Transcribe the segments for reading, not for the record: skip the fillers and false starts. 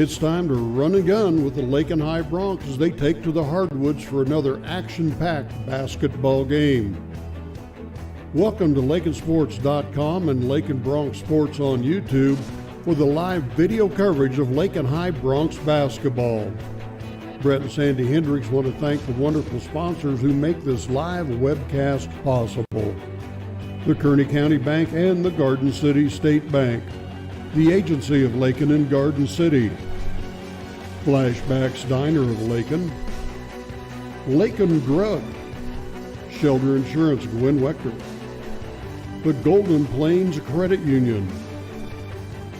It's time to run and gun with the Lakin High Broncs as they take to the hardwoods for another action-packed basketball game. Welcome to Lakinsports.com and Lakin Broncs Sports on YouTube for the live video coverage of Lakin High Broncs basketball. Brett and Sandy Hendricks want to thank the wonderful sponsors who make this live webcast possible. The Kearney County Bank and the Garden City State Bank. The Agency of Lakin and Garden City. Flashbacks Diner of Lakin. Lakin Drug. Shelter Insurance Gwen Wechter. The Golden Plains Credit Union.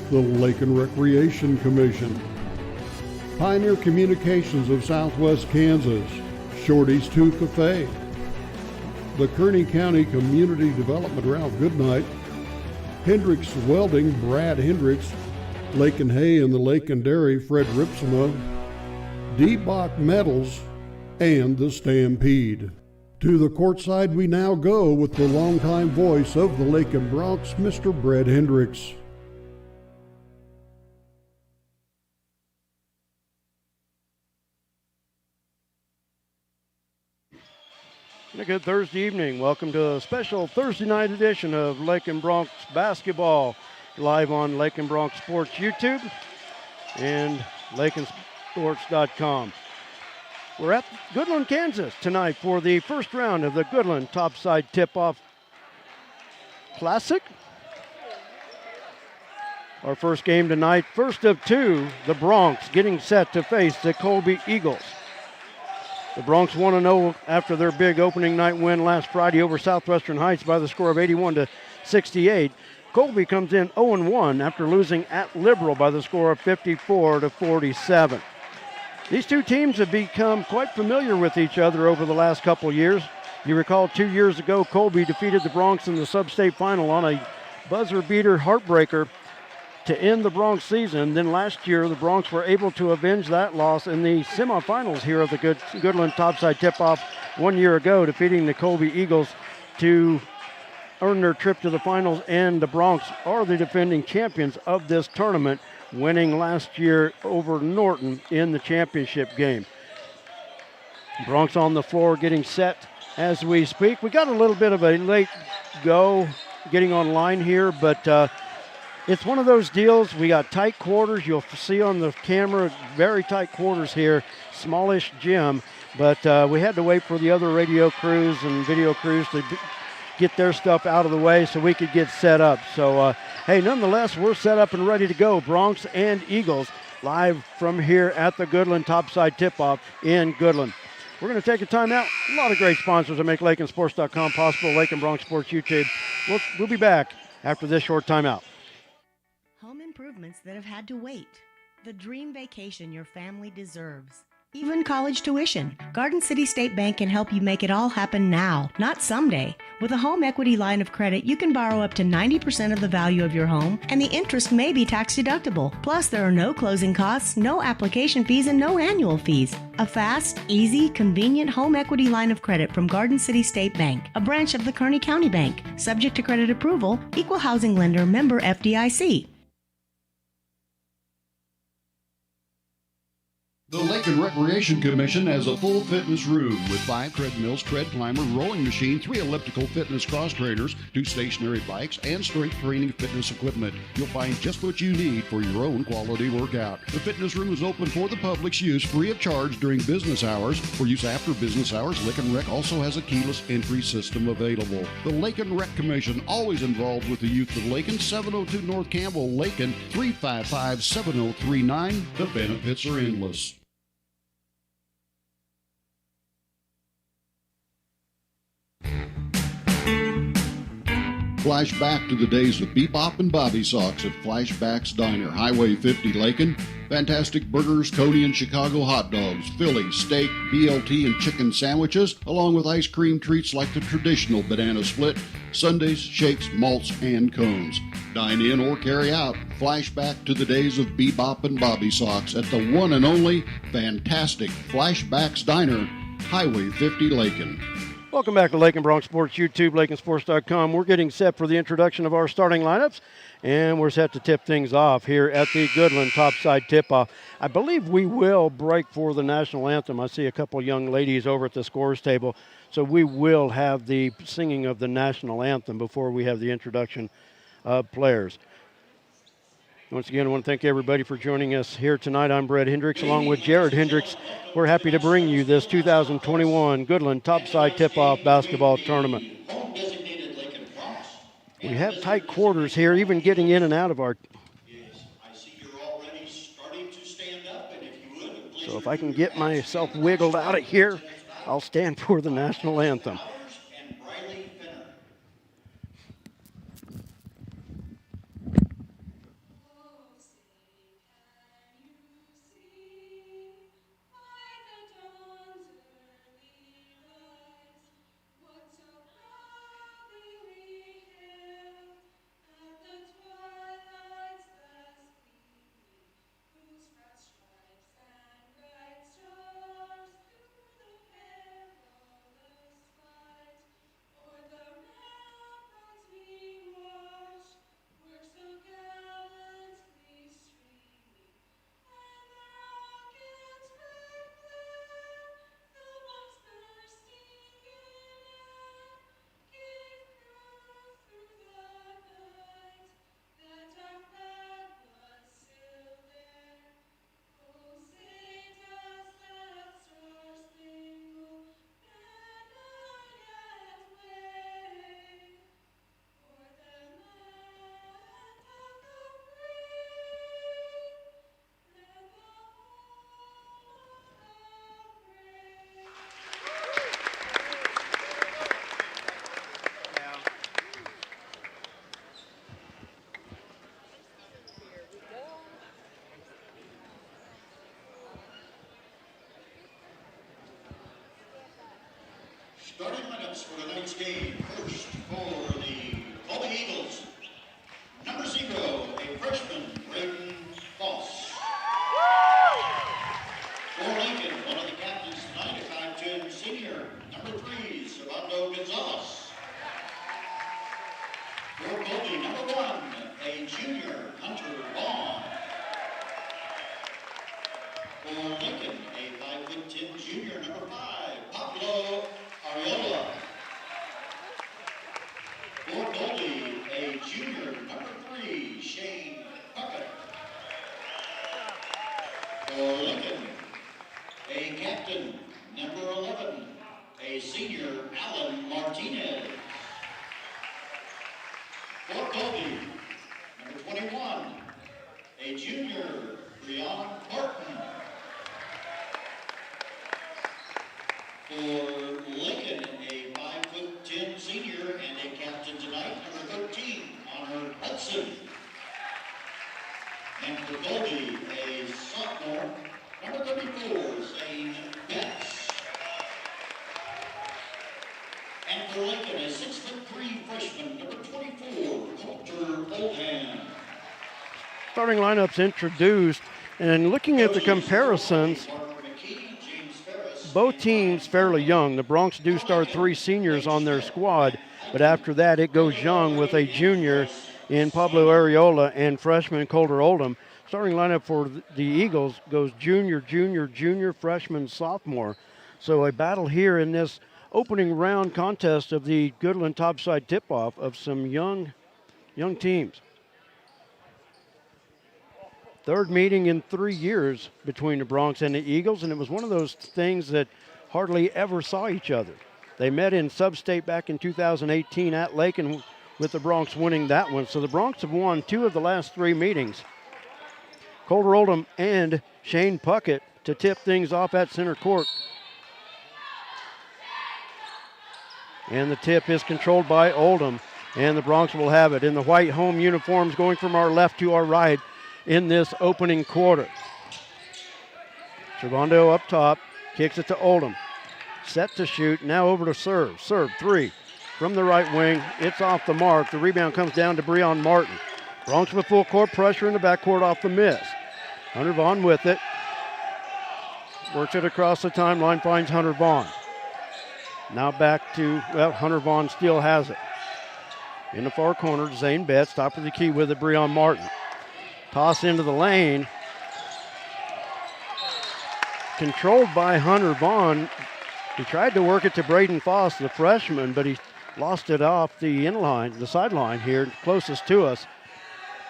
The Lakin Recreation Commission. Pioneer Communications of Southwest Kansas. Shorty's 2 Cafe. The Kearney County Community Development Ralph Goodnight. Hendricks Welding, Brad Hendricks, Lakin Hay and the Lakin Dairy, Fred Ripsema, D-Bach Metals, and the Stampede. To the courtside we now go with the longtime voice of the Lakin Broncs, Mr. Brad Hendricks. A good Thursday evening. Welcome to a special Thursday night edition of Lakin Broncs basketball, live on Lakin Broncs Sports YouTube and Lakinsports.com. We're at Goodland, Kansas tonight for the first round of the Goodland Topside Tipoff Classic. Our first game tonight, first of two, the Broncs getting set to face the Colby Eagles. The Broncs 1-0 after their big opening night win last Friday over Southwestern Heights by the score of 81-68. Colby comes in 0-1 after losing at Liberal by the score of 54-47. These two teams have become quite familiar with each other over the last couple years. You recall 2 years ago, Colby defeated the Broncs in the sub-state final on a buzzer beater heartbreaker to end the Broncs season. Then last year, the Broncs were able to avenge that loss in the semifinals here of the Goodland Topside Tip-Off 1 year ago, defeating the Colby Eagles to earn their trip to the finals, and the Broncs are the defending champions of this tournament, winning last year over Norton in the championship game. Broncs on the floor getting set as we speak. We got a little bit of a late go getting online here, but it's one of those deals. We got tight quarters. You'll see on the camera, very tight quarters here, smallish gym. But we had to wait for the other radio crews and video crews to get their stuff out of the way so we could get set up. So, hey, nonetheless, we're set up and ready to go. Broncs and Eagles live from here at the Goodland Topside Tip-Off in Goodland. We're going to take a timeout. A lot of great sponsors that make Lakinsports.com possible. Lakin Broncs Sports YouTube. We'll be back after this short timeout. Home improvements that have had to wait. The dream vacation your family deserves. Even college tuition. Garden City State Bank can help you make it all happen now, not someday. With a home equity line of credit, you can borrow up to 90% of the value of your home, and the interest may be tax deductible. Plus, there are no closing costs, no application fees, and no annual fees. A fast, easy, convenient home equity line of credit from Garden City State Bank, a branch of the Kearney County Bank. Subject to credit approval, equal housing lender, member FDIC. The Lakin Recreation Commission has a full fitness room with 5 treadmills, tread climber, rowing machine, 3 elliptical fitness cross trainers, 2 stationary bikes, and strength training fitness equipment. You'll find just what you need for your own quality workout. The fitness room is open for the public's use free of charge during business hours. For use after business hours, Lakin Rec also has a keyless entry system available. The Lakin Rec Commission, always involved with the youth of Lakin, 702 North Campbell, Lakin, 355-7039. The benefits are endless. Flashback to the days of Bebop and Bobby Socks at Flashbacks Diner, Highway 50, Lakin. Fantastic burgers, Coney and Chicago hot dogs, Philly, steak, BLT, and chicken sandwiches, along with ice cream treats like the traditional banana split, sundaes, shakes, malts, and cones. Dine in or carry out. Flashback to the days of Bebop and Bobby Socks at the one and only fantastic Flashbacks Diner, Highway 50, Lakin. Welcome back to Lakin Bronx Sports YouTube, LakinSports.com. We're getting set for the introduction of our starting lineups, and we're set to tip things off here at the Goodland Topside tip-off. I believe we will break for the national anthem. I see a couple young ladies over at the scores table, so we will have the singing of the national anthem before we have the introduction of players. Once again, I want to thank everybody for joining us here tonight. I'm Brett Hendricks along with Jared Hendricks. We're happy to bring you this 2021 Goodland Topside Tip-Off Basketball Tournament. We have tight quarters here, even getting in and out of our... So if I can get myself wiggled out of here, I'll stand for the national anthem. Starting lineups for tonight's game. First for the Colby Eagles. Number 0, a freshman, Braden Foss. For Lakin, one of the captains tonight, a 5'10" senior. Number 3, Servando Gonzalez. For Colby, number 1, a junior, Hunter Vaughn. For Lakin, a 5'10" junior, number 5, Pablo Ariola. For Colby, a junior, number 3, Shane Puckett. For Lincoln, a captain, number 11, a senior, Alan Martinez. For Colby, number 21, a junior, Breon Barton. For Lincoln, a 5'10" senior and a captain tonight, number 13, Honor Hudson. And for Colby, a sophomore, number 34, Zane Betts. And for Lincoln, a 6'3" freshman, number 24, Coulter Oldham. Starting lineups introduced, and looking at the comparisons, both teams fairly young. The Bronx do start 3 seniors on their squad, but after that it goes young with a junior in Pablo Ariola and freshman Coulter Oldham. Starting lineup for the Eagles goes junior, junior, junior, freshman, sophomore. So a battle here in this opening round contest of the Goodland Topside tip-off of some young teams. Third meeting in 3 years between the Bronx and the Eagles, and it was one of those things that hardly ever saw each other. They met in sub-state back in 2018 at Lakin, with the Bronx winning that one. So the Bronx have won 2 of the last 3 meetings. Coulter Oldham and Shane Puckett to tip things off at center court. And the tip is controlled by Oldham, and the Bronx will have it in the white home uniforms going from our left to our right in this opening quarter. Servando up top, kicks it to Oldham. Set to shoot, now over to serve. Serve 3 from the right wing. It's off the mark. The rebound comes down to Breon Martin. Bronx with full court pressure in the backcourt off the miss. Hunter Vaughn with it. Works it across the timeline, finds Hunter Vaughn. Now back to, well, Hunter Vaughn still has it. In the far corner, Zane Betts, top of the key with it, Breon Martin. Toss into the lane. Controlled by Hunter Vaughn. He tried to work it to Braden Foss, the freshman, but he lost it off the inline, the sideline here, closest to us.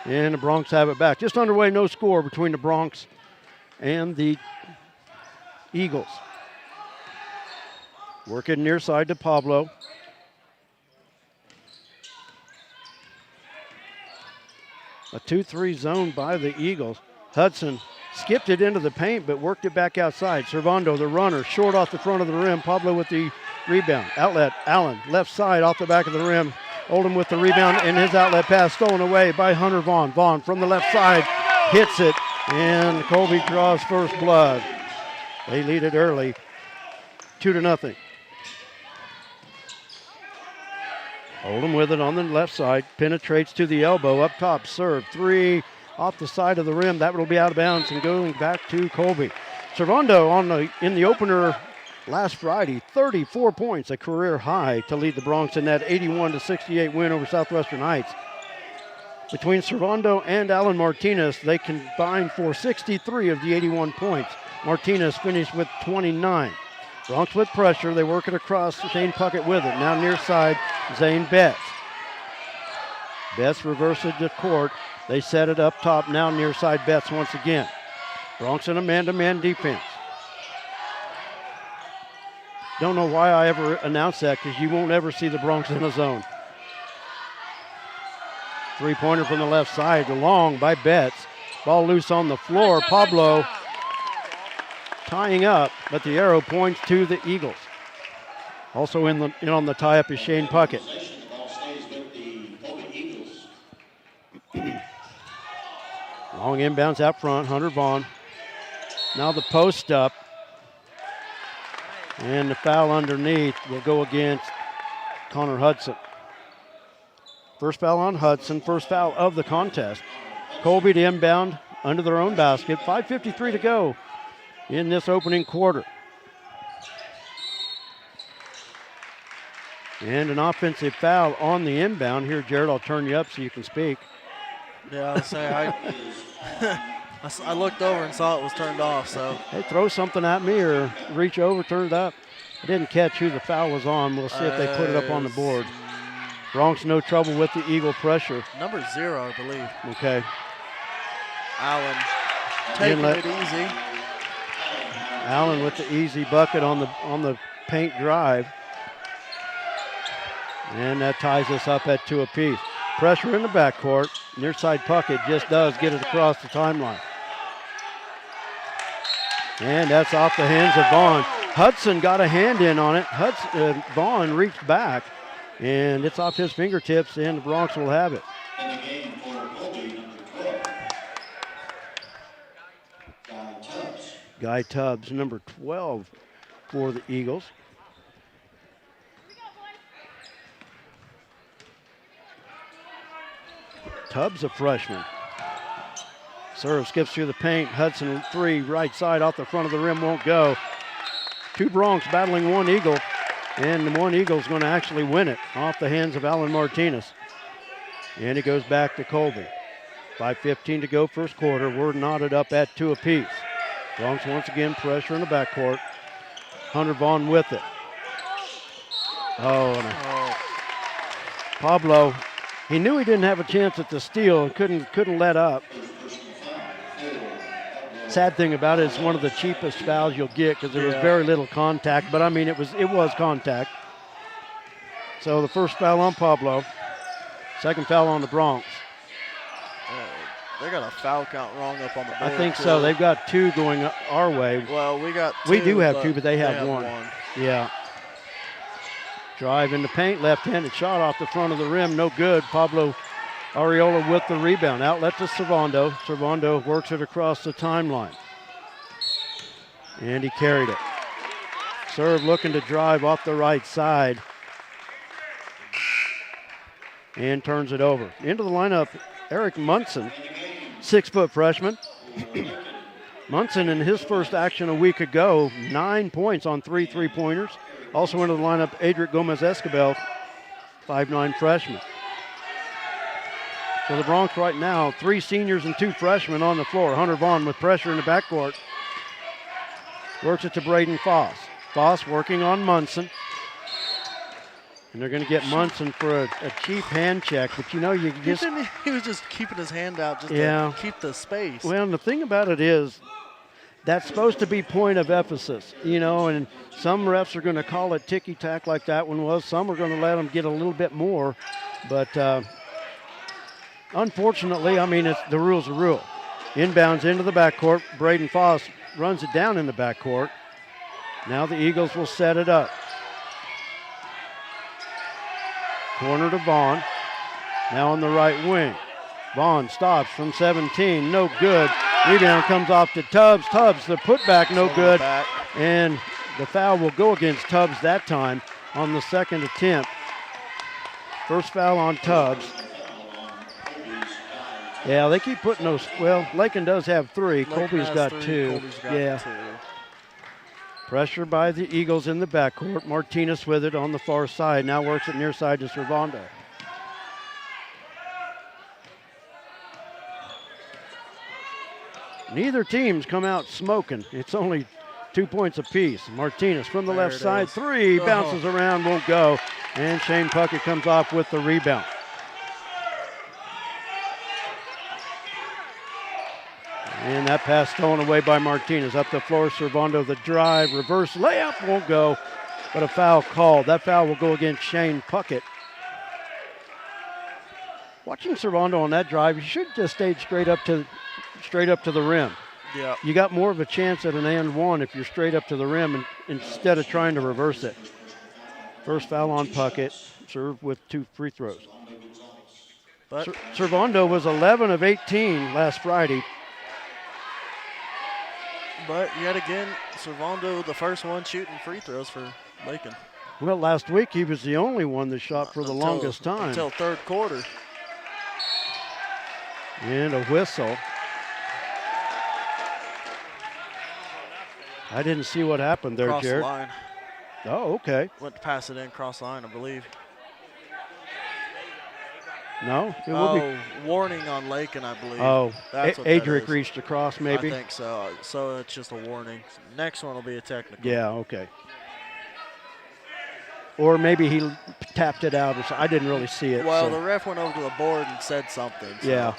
And the Bronx have it back. Just underway, no score between the Bronx and the Eagles. Working near side to Pablo. A 2-3 zone by the Eagles. Hudson skipped it into the paint, but worked it back outside. Servando, the runner, short off the front of the rim. Pablo with the rebound. Outlet, Allen, left side off the back of the rim. Oldham with the rebound, and his outlet pass stolen away by Hunter Vaughn. Vaughn from the left side hits it, and Colby draws first blood. They lead it early, 2-0. Oldham with it on the left side, penetrates to the elbow, up top, serve, three, off the side of the rim. That will be out of bounds and going back to Colby. Servando in the opener last Friday, 34 points, a career high to lead the Bronx in that 81-68 win over Southwestern Heights. Between Servando and Alan Martinez, they combined for 63 of the 81 points. Martinez finished with 29. Bronx with pressure. They work it across. Shane Puckett with it. Now near side, Zane Betts. Betts reverses the court. They set it up top. Now near side Betts once again. Bronx in a man-to-man defense. Don't know why I ever announced that, because you won't ever see the Bronx in a zone. Three-pointer from the left side, long by Betts. Ball loose on the floor. Pablo tying up, but the arrow points to the Eagles. Also in on the tie-up is Shane Puckett. Long inbounds out front, Hunter Vaughn. Now the post up. And the foul underneath will go against Connor Hudson. First foul on Hudson, first foul of the contest. Colby to inbound under their own basket. 5:53 to go in this opening quarter. And an offensive foul on the inbound. Here, Jared, I'll turn you up so you can speak. Yeah, I was saying, I looked over and saw it was turned off, so. Hey, throw something at me or reach over, turn it up. I didn't catch who the foul was on. We'll see if they put it up on the board. Bronx no trouble with the Eagle pressure. Number 0, I believe. Okay. Allen taking it easy. Allen with the easy bucket on the paint drive. And that ties us up at 2 apiece. Pressure in the backcourt. Near side Puckett just does get it across the timeline. And that's off the hands of Vaughn. Hudson got a hand in on it. Vaughn reached back, and it's off his fingertips, and the Bronx will have it. In the game for Colby, number 12, Guy Tubbs, number 12 for the Eagles. Tubbs, a freshman. Serve skips through the paint. Hudson, three, right side off the front of the rim, won't go. 2 Bronx battling 1 Eagle, and the 1 Eagle's going to actually win it off the hands of Alan Martinez. And it goes back to Colby. 5:15 to go first quarter. We're knotted up at 2 apiece. Bronx once again pressure in the backcourt. Hunter Vaughn with it. Pablo, he knew he didn't have a chance at the steal and couldn't let up. Sad thing about it, it's one of the cheapest fouls you'll get because there was very little contact, but I mean it was contact. So the first foul on Pablo, second foul on the Bronx. They got a foul count wrong up on the board. I think so. They've got 2 going our way. Well, we got 2. We do have 2, but they have 1. 1. Yeah. Drive in the paint, left-handed shot off the front of the rim, no good. Pablo Arreola with the rebound. Outlet to Servando. Servando works it across the timeline. And he carried it. Serve looking to drive off the right side. And turns it over. Into the lineup, Eric Munson, 6-foot freshman. Munson in his first action a week ago, 9 points on 3 3-pointers. Also into the lineup, Adric Gomez-Escobel, 5'9" freshman. So the Bronx right now, 3 seniors and 2 freshmen on the floor. Hunter Vaughn with pressure in the backcourt. Works it to Braden Foss. Foss working on Munson. And they're going to get Munson for a cheap hand check, but you know, you just... He was just keeping his hand out just Yeah. to keep the space. Well, and the thing about it is, that's supposed to be point of emphasis, you know, and some refs are going to call it ticky-tack like that one was. Some are going to let them get a little bit more, but unfortunately, I mean, the rule's a rule. Inbounds into the backcourt. Braden Foss runs it down in the backcourt. Now the Eagles will set it up. Corner to Vaughn. Now on the right wing. Vaughn stops from 17. No good. Rebound comes off to Tubbs. Tubbs, the putback, no good. And the foul will go against Tubbs that time on the second attempt. First foul on Tubbs. Yeah, they keep putting those. Well, Lakin does have 3. Colby's got 2. Yeah. 2. Pressure by the Eagles in the backcourt. Martinez with it on the far side. Now works it near side to Servando. Neither team's come out smoking. It's only 2 points apiece. Martinez from the left side. 3 bounces around, won't go. And Shane Puckett comes off with the rebound. And that pass stolen away by Martinez. Up the floor, Servando the drive. Reverse layup won't go, but a foul called. That foul will go against Shane Puckett. Watching Servando on that drive, he should just stayed straight up to the rim. Yeah. You got more of a chance at an and one if you're straight up to the rim instead of trying to reverse it. First foul on Puckett, served with 2 free throws. But Servando was 11 of 18 last Friday. But yet again, Servando, the first one shooting free throws for Lakin. Well, last week he was the only one that shot for the longest time. Until third quarter. And a whistle. I didn't see what happened there, Cross Jared. the line. Oh, okay. Went to pass it in, cross the line, I believe. No, it will be. Warning on Lakin, I believe. Oh, That's what that Adric is. reached across maybe? I think so. So it's just a warning. Next one will be a technical. Yeah, okay. Or maybe he tapped it out or something. I didn't really see it. Well, so. the ref went over to the board and said something. So. Yeah.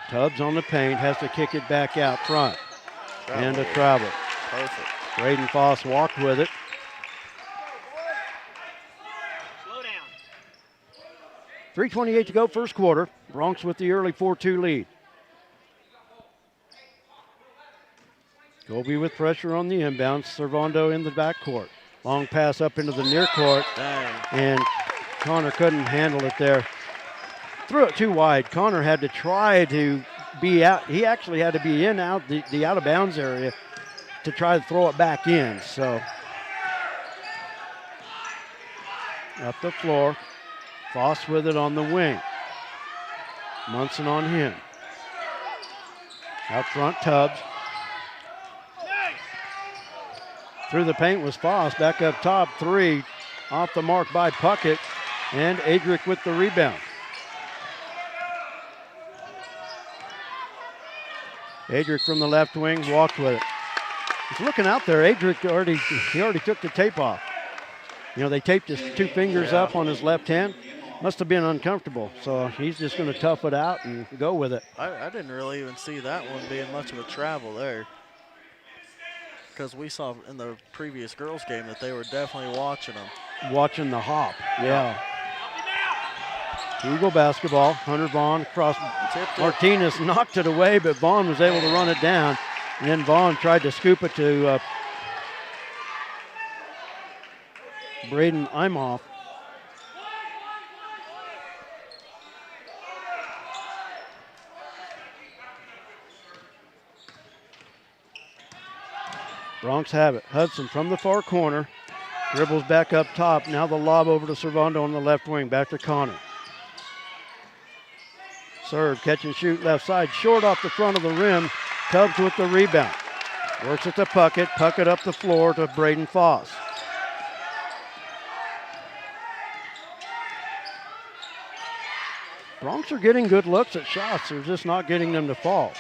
Tubbs on the paint, has to kick it back out front. And a travel. Perfect. Braden Foss walked with it. Slow down. 3:28 to go, first quarter. Bronx with the early 4-2 lead. Colby with pressure on the inbound. Servando in the backcourt. Long pass up into the near court. Dang. And Connor couldn't handle it there. Threw it too wide. Connor had to try to be out. He actually had to be in out the out of bounds area to try to throw it back in. So up the floor. Foss with it on the wing. Munson on him. Out front, Tubbs. Through the paint was Foss. Back up top, 3 off the mark by Puckett. And Adric with the rebound. Adric from the left wing walked with it. He's looking out there. Adric already took the tape off. You know, they taped his 2 fingers up on his left hand. Must have been uncomfortable. So he's just going to tough it out and go with it. I didn't really even see that one being much of a travel there. Because we saw in the previous girls game that they were definitely watching them. Watching the hop, yeah. Eagle basketball. Hunter Vaughn across. Martinez knocked it away, but Vaughn was able to run it down. And then Vaughn tried to scoop it to Braden Imhoff. Bronx have it. Hudson from the far corner. Dribbles back up top. Now the lob over to Servando on the left wing. Back to Connor. Serve, catch and shoot left side. Short off the front of the rim. Tubbs with the rebound. Works at the Puckett. Puckett up the floor to Braden Foss. Bronx are getting good looks at shots. They're just not getting them to fall.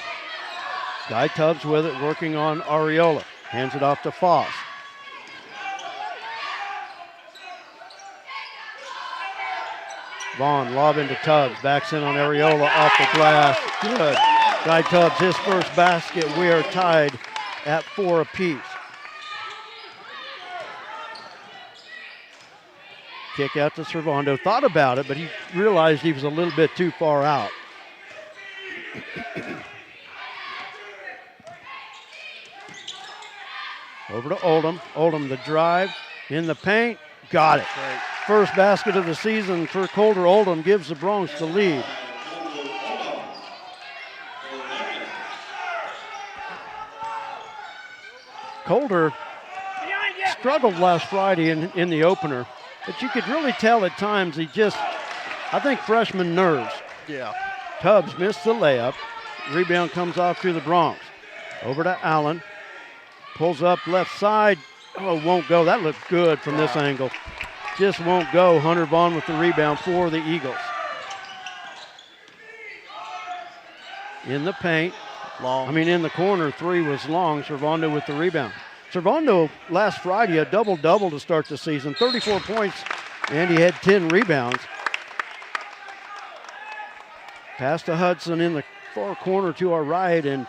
Guy Tubbs with it, working on Areola. Hands it off to Foss. Vaughn lob into Tubbs. Backs in on Areola off the glass. Good. Guy Tubbs, his first basket. We are tied at 4 apiece. Kick out to Servando. Thought about it, but he realized he was a little bit too far out. Over to Oldham. Oldham the drive. In the paint. Got it. Right. First basket of the season for Colder Oldham gives the Bronx the lead. Colder struggled last Friday in the opener, but you could really tell at times I think freshman nerves. Yeah. Tubbs missed the layup. Rebound comes off to the Bronx. Over to Allen. Pulls up left side. Oh, won't go. That looked good from this angle. Just won't go. Hunter Vaughn with the rebound for the Eagles. In the paint. In the corner, 3 was long. Servando with the rebound. Servando last Friday, a double-double to start the season. 34 points, and he had 10 rebounds. Pass to Hudson in the far corner to our right, and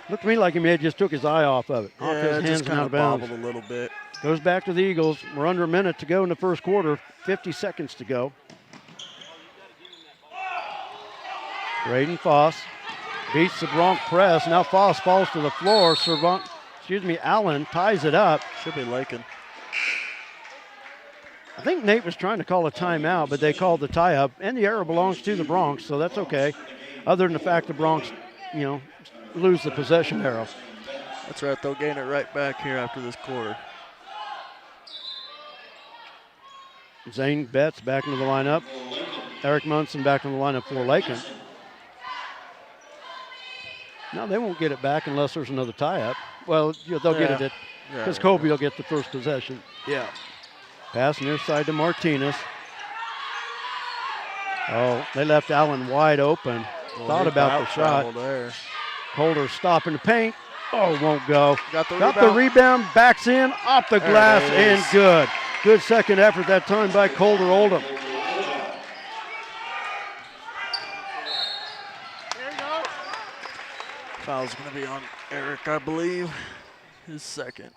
looked to me like he may have just took his eye off of it. Yeah, off his hands just and kind out of of bounds. bobbled a little bit. Goes back to the Eagles. We're under a minute to go in the first quarter. 50 seconds to go. Braden Foss beats the Bronx press. Now Foss falls to the floor. Allen ties it up. Should be Lakin. I think Nate was trying to call a timeout, but they called the tie-up, and the error belongs to the Bronx, so that's okay. Other than the fact the Bronx, lose the possession arrow. That's right. They'll gain it right back here after this quarter. Zane Betts back into the lineup. Eric Munson back in the lineup for Lakin. No, they won't get it back unless there's another tie-up. Well, they'll get it because Colby will get the first possession. Yeah. Pass near side to Martinez. Oh, they left Allen wide open. Thought about the shot. There. Colder stopping the paint. Oh, won't go. Got the rebound, backs in, off the glass, and good. Good second effort that time by Colder Oldham. Foul's going to be on Eric, I believe. His second.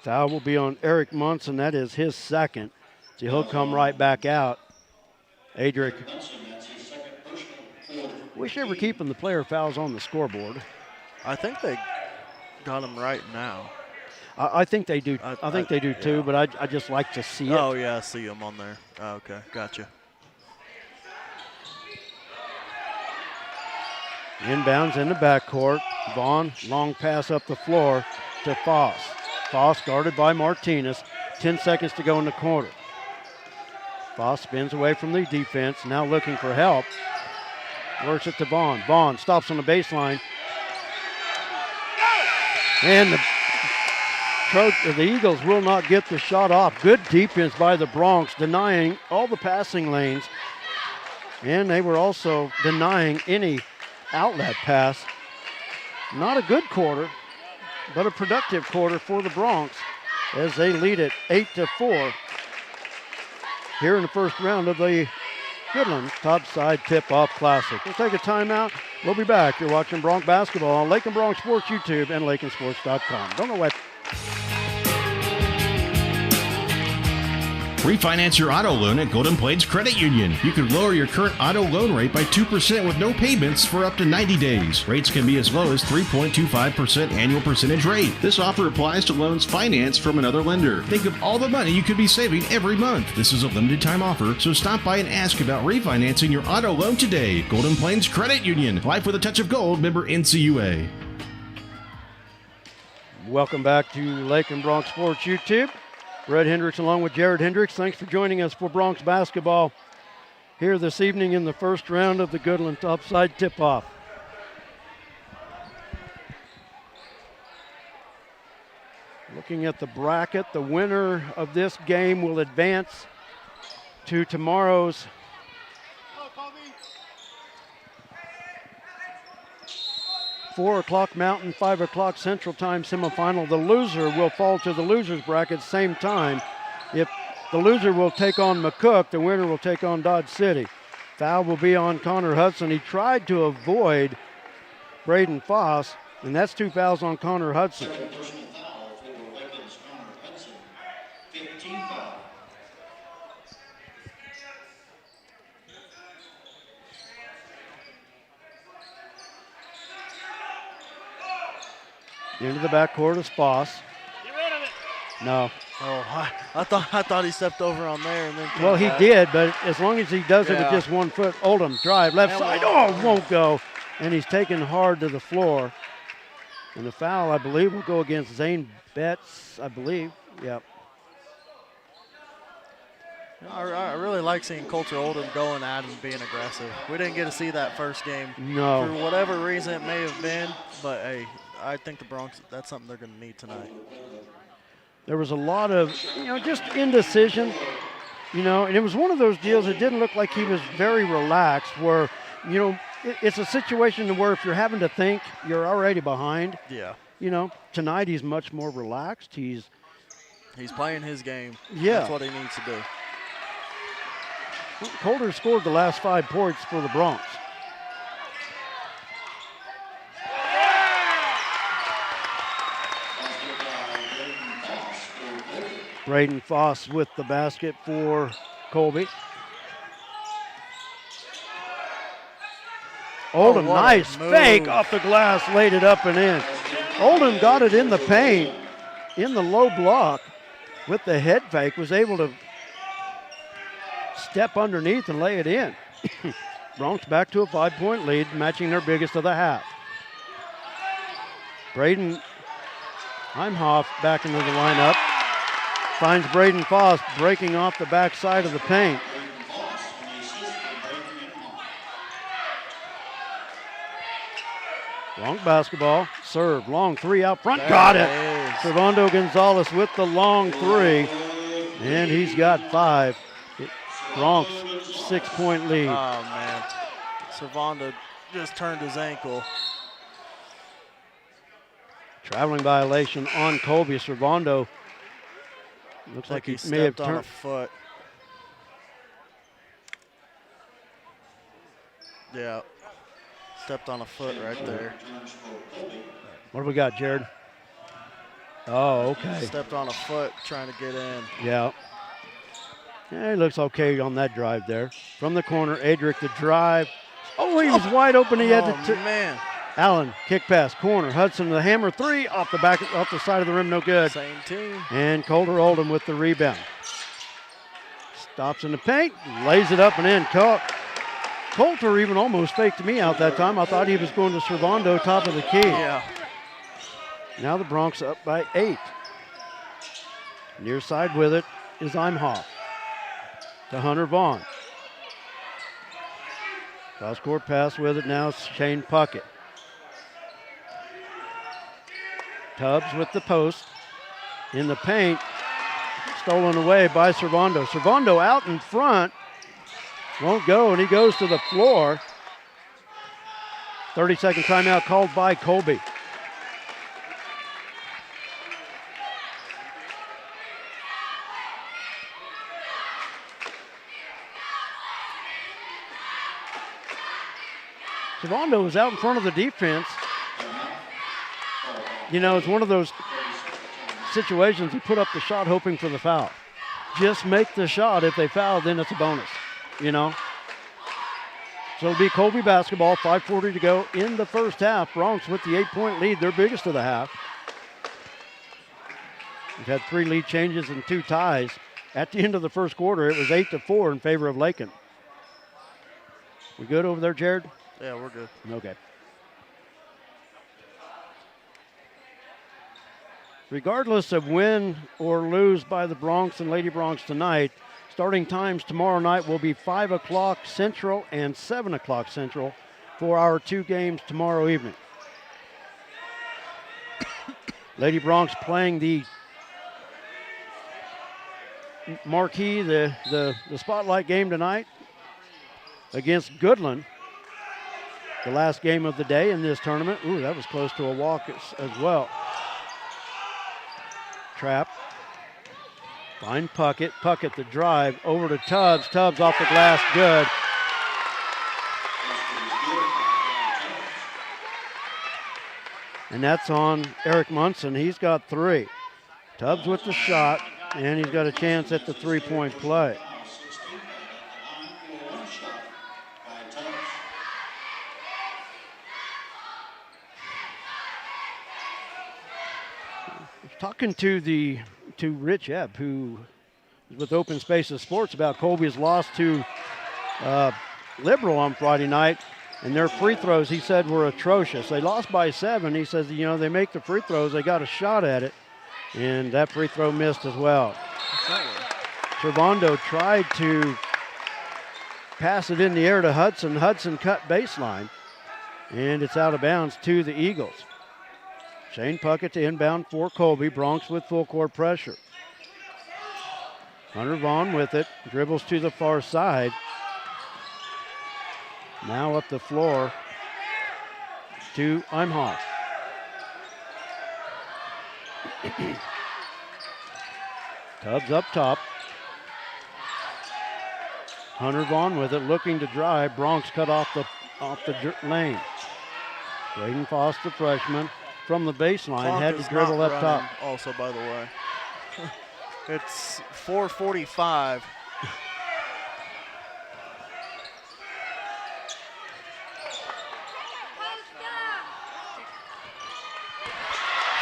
Foul will be on Eric Munson. That is his second. So he'll come right back out. Adric. Wish they were keeping the player fouls on the scoreboard. I think they got him right now. I think they do. I think they do too, but I just like to see it. Oh, yeah, I see him on there. Oh, okay, gotcha. Inbounds in the backcourt. Vaughn, long pass up the floor to Foss. Foss guarded by Martinez. 10 seconds to go in the quarter. Foss spins away from the defense, now looking for help. Works it to Vaughn. Vaughn stops on the baseline. And the Eagles will not get the shot off. Good defense by the Bronx, denying all the passing lanes. And they were also denying any outlet pass. Not a good quarter, but a productive quarter for the Bronx as they lead it 8-4 here in the first round of the Goodland Topside Tip-Off Classic. We'll take a timeout. We'll be back. You're watching Bronx basketball on Lakin Bronx Sports YouTube and LakinSports.com. Don't go away. Refinance your auto loan at Golden Plains Credit Union. You can lower your current auto loan rate by 2% with no payments for up to 90 days. Rates can be as low as 3.25% annual percentage rate. This offer applies to loans financed from another lender. Think of all the money you could be saving every month. This is a limited time offer, so stop by and ask about refinancing your auto loan today. Golden Plains Credit Union. Life with a touch of gold. Member NCUA. Welcome back to Lakin Bronx Sports YouTube. Red Hendricks along with Jared Hendricks. Thanks for joining us for Bronx basketball here this evening in the first round of the Goodland Topside Tip-Off. Looking at the bracket, the winner of this game will advance to tomorrow's 4 o'clock Mountain, 5 o'clock Central Time semifinal. The loser will fall to the loser's bracket same time. If the loser will take on McCook, the winner will take on Dodge City. Foul will be on Connor Hudson. He tried to avoid Braden Foss, and that's 2 fouls on Connor Hudson. Second personal foul for Lakin's Connor Hudson. 15 foul. Into the backcourt is Foss. No. Oh, I thought he stepped over on there and then. Well, he did, but as long as he does it with Yeah. just 1 foot, Oldham drive left And side. won't Oh, won't go. And he's taken hard to the floor. And the foul, I believe, will go against Zane Betts, I believe. Yep. I really like seeing Coulter Oldham going at him and being aggressive. We didn't get to see that first game. No. For whatever reason it may have been, but hey, I think the Bronx, that's something they're going to need tonight. There was a lot of, just indecision, and it was one of those deals. It didn't look like he was very relaxed where, it's a situation where if you're having to think, you're already behind. Yeah. Tonight he's much more relaxed. He's playing his game. Yeah. That's what he needs to do. Coulter scored the last 5 points for the Bronx. Braden Foss with the basket for Colby. Oldham, what a nice move. fake off the glass, laid it up and in. Oldham got it in the paint, in the low block with the head fake, was able to step underneath and lay it in. Bronx back to a 5-point lead, matching their biggest of the half. Braden Heimhoff back into the lineup. Finds Braden Foss breaking off the backside of the paint. Long basketball, serve, long 3 out front, got it. Servando Gonzalez with the long 3, and he's got 5. Bronx 6-point lead. Oh, man. Servando just turned his ankle. Traveling violation on Colby. Servando looks like he may have stepped on a turned. foot. Yeah. Stepped on a foot right there. What do we got, Jared? Oh, okay. Stepped on a foot trying to get in. Yeah. Yeah, he looks okay on that drive there. From the corner, Adric the drive. Oh, he was wide open. He had to. Man. Allen, kick pass, corner. Hudson, the hammer 3 off the side of the rim, no good. Same team. And Coulter Oldham with the rebound. Stops in the paint, lays it up and in. Coulter even almost faked me out that time. I thought he was going to Servando, top of the key. Yeah. Now the Bronx up by 8. Near side with it is Imhoff. To Hunter Vaughn. Cross-court pass with it now, Shane Puckett. Tubbs with the post. In the paint. Stolen away by Servando. Servando out in front. Won't go, and he goes to the floor. 30-second timeout called by Colby. Servando was out in front of the defense. It's one of those situations you put up the shot hoping for the foul. Just make the shot. If they foul, then it's a bonus, So it'll be Colby basketball, 5:40 to go in the first half. Bronx with the 8-point lead, their biggest of the half. We've had 3 lead changes and 2 ties. At the end of the first quarter, it was 8-4 in favor of Lakin. We good over there, Jared? Yeah, we're good. Okay. Regardless of win or lose by the Bronx and Lady Bronx tonight, starting times tomorrow night will be 5 o'clock Central and 7 o'clock Central for our 2 games tomorrow evening. Lady Bronx playing the marquee, the spotlight game tonight against Goodland. The last game of the day in this tournament. Ooh, that was close to a walk as well. Trap. Find Puckett. Puckett the drive over to Tubbs. Tubbs off the glass, good. And that's on Eric Munson. He's got 3. Tubbs with the shot, and he's got a chance at the 3-point play. Talking to Rich Ebb, who is with Open Spaces Sports, about Colby's loss to Liberal on Friday night, and their free throws, he said, were atrocious. They lost by 7. He says, they make the free throws, they got a shot at it, and that free throw missed as well. Servando tried to pass it in the air to Hudson. Hudson cut baseline, and it's out of bounds to the Eagles. Shane Puckett to inbound for Colby. Bronx with full court pressure. Hunter Vaughn with it. Dribbles to the far side. Now up the floor to Imhoff. Tubbs up top. Hunter Vaughn with it, looking to drive. Bronx cut off the lane. Braden Foss, the freshman, from the baseline, Clock had to dribble up top. Also, by the way, it's 4:45.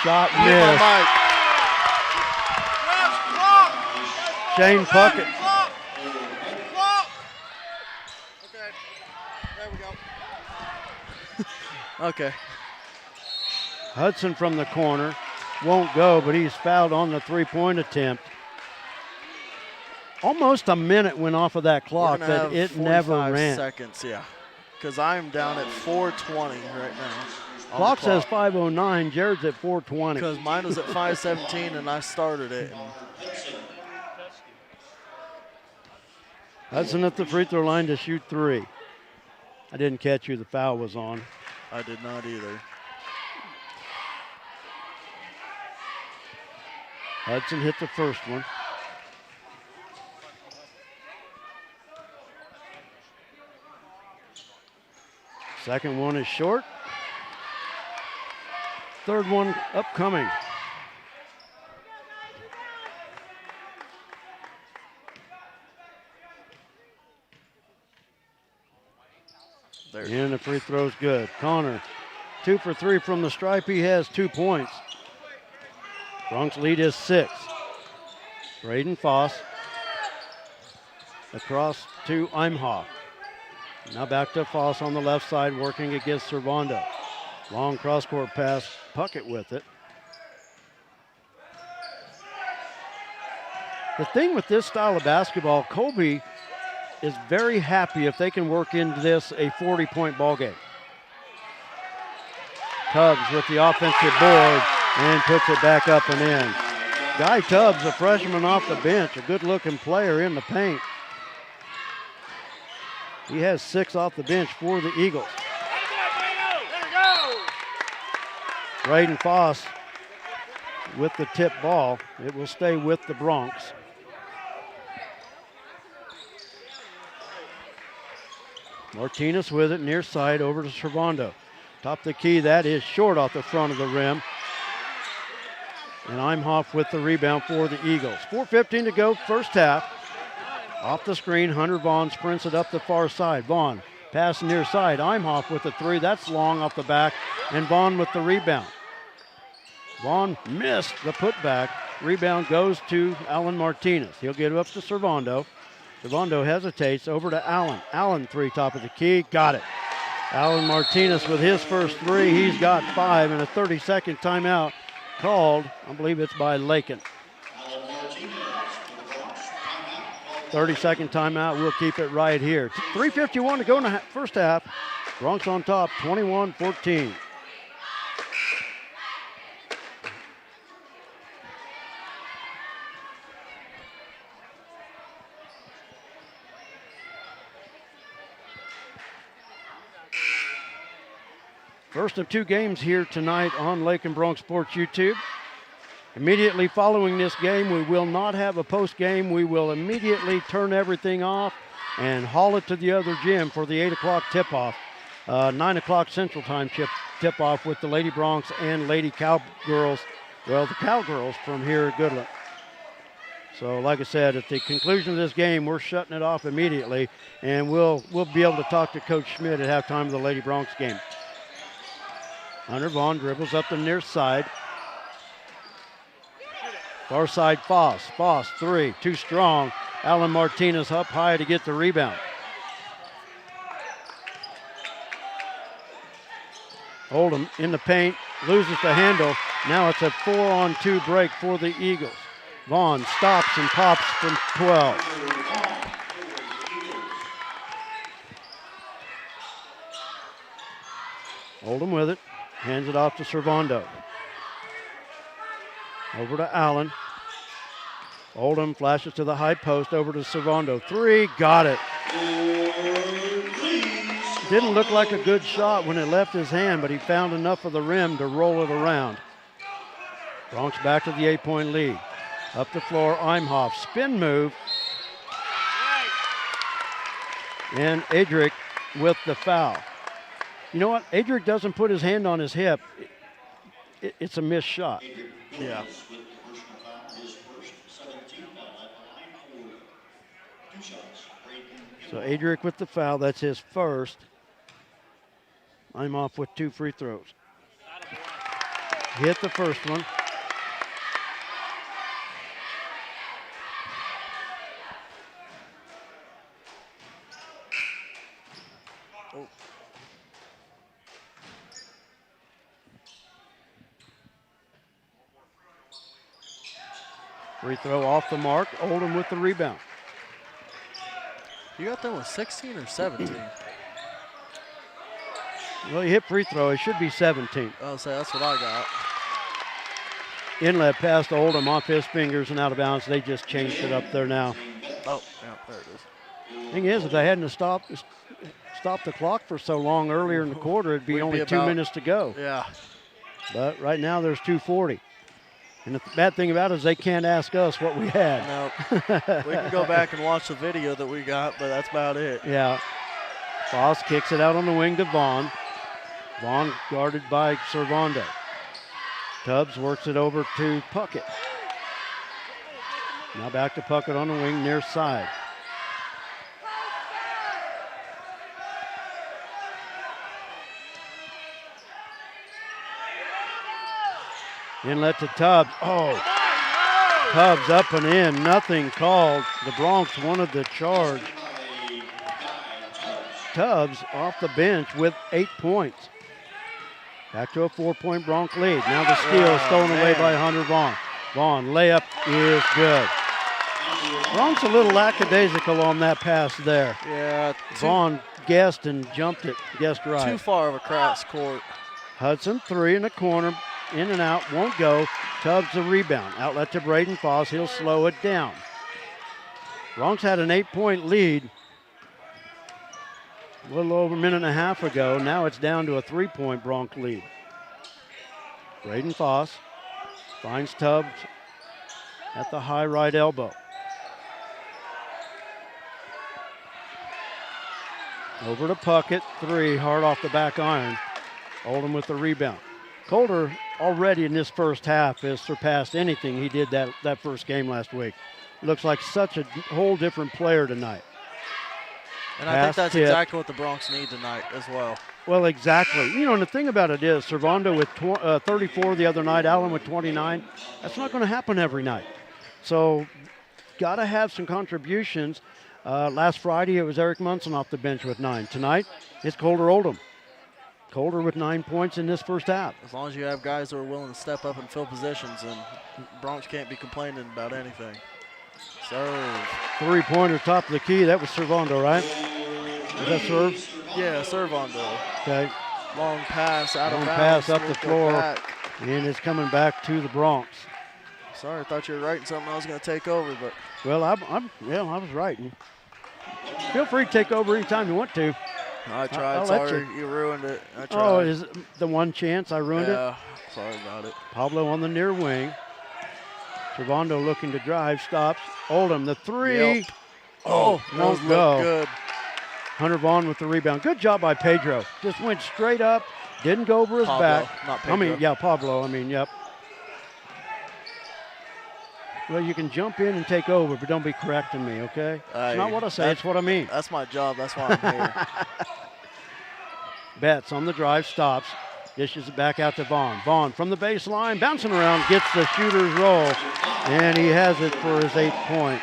Shot missed. Shane Puckett. Okay, there we go. Okay. Hudson from the corner. Won't go, but he's fouled on the 3-point attempt. Almost a minute went off of that clock, but it never ran. Seconds, yeah. Because I'm down at 4:20 right now. Clock says 5:09. Jared's at 4:20. Because mine was at 5:17 and I started it. Hudson at the free throw line to shoot 3. I didn't catch who the foul was on. I did not either. Hudson hit the first one. Second one is short. Third one upcoming. There. And the free throw's good. Connor, 2 for 3 from the stripe. He has 2 points. Bronx lead is 6. Braden Foss across to Imhoff. Now back to Foss on the left side, working against Servando. Long cross-court pass, Puckett with it. The thing with this style of basketball, Colby is very happy if they can work into this a 40-point ball game. Tubbs with the offensive board and puts it back up and in. Guy Tubbs, a freshman off the bench, a good-looking player in the paint. He has 6 off the bench for the Eagles. Braden Foss with the tip ball. It will stay with the Bronx. Martinez with it near side over to Servando. Top of the key, that is short off the front of the rim. And Imhoff with the rebound for the Eagles. 4:15 to go, first half. Off the screen, Hunter Vaughn sprints it up the far side. Vaughn pass near side. Imhoff with the 3. That's long off the back. And Vaughn with the rebound. Vaughn missed the putback. Rebound goes to Alan Martinez. He'll get it up to Servando. Servando hesitates over to Allen. Allen 3 top of the key. Got it. Alan Martinez with his first 3. He's got 5 and a 30-second timeout called. I believe it's by Lakin. 30-second timeout. We'll keep it right here. 3:51 to go in the first half. Bronx on top, 21-14. First of 2 games here tonight on Lakin Bronx Sports YouTube. Immediately following this game, we will not have a post game. We will immediately turn everything off and haul it to the other gym for the 8 o'clock tip-off. 9 o'clock Central Time tip-off with the Lady Bronx and Lady Cowgirls. Well, the Cowgirls from here at Goodland. So, like I said, at the conclusion of this game, we're shutting it off immediately, and we'll be able to talk to Coach Schmidt at halftime of the Lady Bronx game. Hunter Vaughn dribbles up the near side. Far side, Foss. Foss, 3, too strong. Alan Martinez up high to get the rebound. Oldham in the paint, loses the handle. Now it's a 4-on-2 break for the Eagles. Vaughn stops and pops from 12. Oldham with it, hands it off to Servando. Over to Allen. Oldham flashes to the high post, over to Servando. 3, got it. Didn't look like a good shot when it left his hand, but he found enough of the rim to roll it around. Bronx back to the 8-point lead. Up the floor, Imhoff, spin move. And Adric with the foul. You know what? Adric doesn't put his hand on his hip. It's a missed shot. Yeah. So Adric with the foul, that's his first. Imhoff with 2 free throws. Hit the first one. Free throw off the mark. Oldham with the rebound. You got them with 16 or 17? Well, he hit free throw. It should be 17. I'll say that's what I got. Inlet pass to Oldham off his fingers and out of bounds. They just changed it up there now. Oh, yeah, there it is. Thing is, if they hadn't stopped the clock for so long earlier in the quarter, it'd be only 2 minutes to go. Yeah. But right now there's 2:40. And the bad thing about it is they can't ask us what we had. No. We can go back and watch the video that we got, but that's about it. Yeah. Foss kicks it out on the wing to Vaughn. Vaughn guarded by Servando. Tubbs works it over to Puckett. Now back to Puckett on the wing near side. Inlet to Tubbs. Oh, Tubbs up and in. Nothing called. The Bronx wanted the charge. Tubbs off the bench with 8 points. Back to a 4-point Bronx lead. Now the steal stolen away by Hunter Vaughn. Vaughn, layup is good. Bronx a little lackadaisical on that pass there. Yeah. Vaughn guessed and jumped it. Guessed right. Too far of a cross court. Hudson, 3 in the corner. In and out, won't go. Tubbs the rebound. Outlet to Braden Foss. He'll slow it down. Bronx had an 8-point lead a little over a minute and a half ago. Now it's down to a 3-point Bronx lead. Braden Foss finds Tubbs at the high right elbow. Over to Puckett. 3, hard off the back iron. Oldham with the rebound. Coulter already in this first half has surpassed anything he did that first game last week. Looks like such a whole different player tonight. And I think that's exactly what the Bronx need tonight as well. Well, exactly. You know, and the thing about it is, Servando with 34 the other night, Allen with 29. That's not going to happen every night. So, got to have some contributions. Last Friday, it was Eric Munson off the bench with 9. Tonight, it's Coulter Oldham. Coulter with 9 points in this first half. As long as you have guys who are willing to step up and fill positions, and Bronx can't be complaining about anything. Serve. 3-pointer top of the key. That was Servando, right? Was that serve? Yeah, Servando. Okay. Long pass out of bounds. Long pass up the floor. Back. And it's coming back to the Bronx. Sorry, I thought you were writing something I was going to take over, but. Well, I was writing. Feel free to take over anytime you want to. I tried. I'll let Sorry, you ruined it. I tried. Oh, is it the one chance I ruined it? Yeah, sorry about it. Pablo on the near wing. Servando looking to drive, stops. Oldham, the three. Yep. Oh, those won't look go. good. Hunter Vaughn with the rebound. Good job by Pedro. Just went straight up, didn't go over his Pablo, back. not Pedro. I mean, yeah, Pablo. Yep. Well, you can jump in and take over, but don't be correcting me, okay? It's not what I say, it's what I mean. That's my job. That's why I'm here. Betts on the drive, stops. Dishes it back out to Vaughn. Vaughn from the baseline, bouncing around, gets the shooter's roll, and he has it for his 8th point.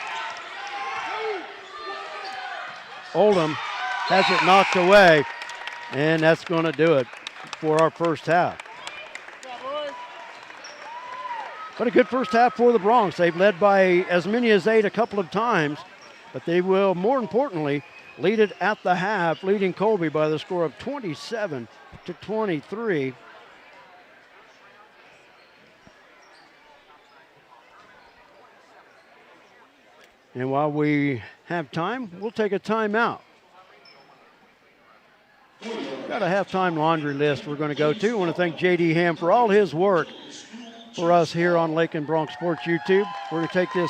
Oldham has it knocked away, and that's going to do it for our first half. But a good first half for the Bronx. They've led by as many as 8 a couple of times, but they will, more importantly, lead it at the half, leading Colby by the score of 27-23. And while we have time, we'll take a timeout. Got a halftime laundry list we're going to go to. I want to thank J.D. Ham for all his work for us here on Lakin Bronx Sports YouTube. We're going to take this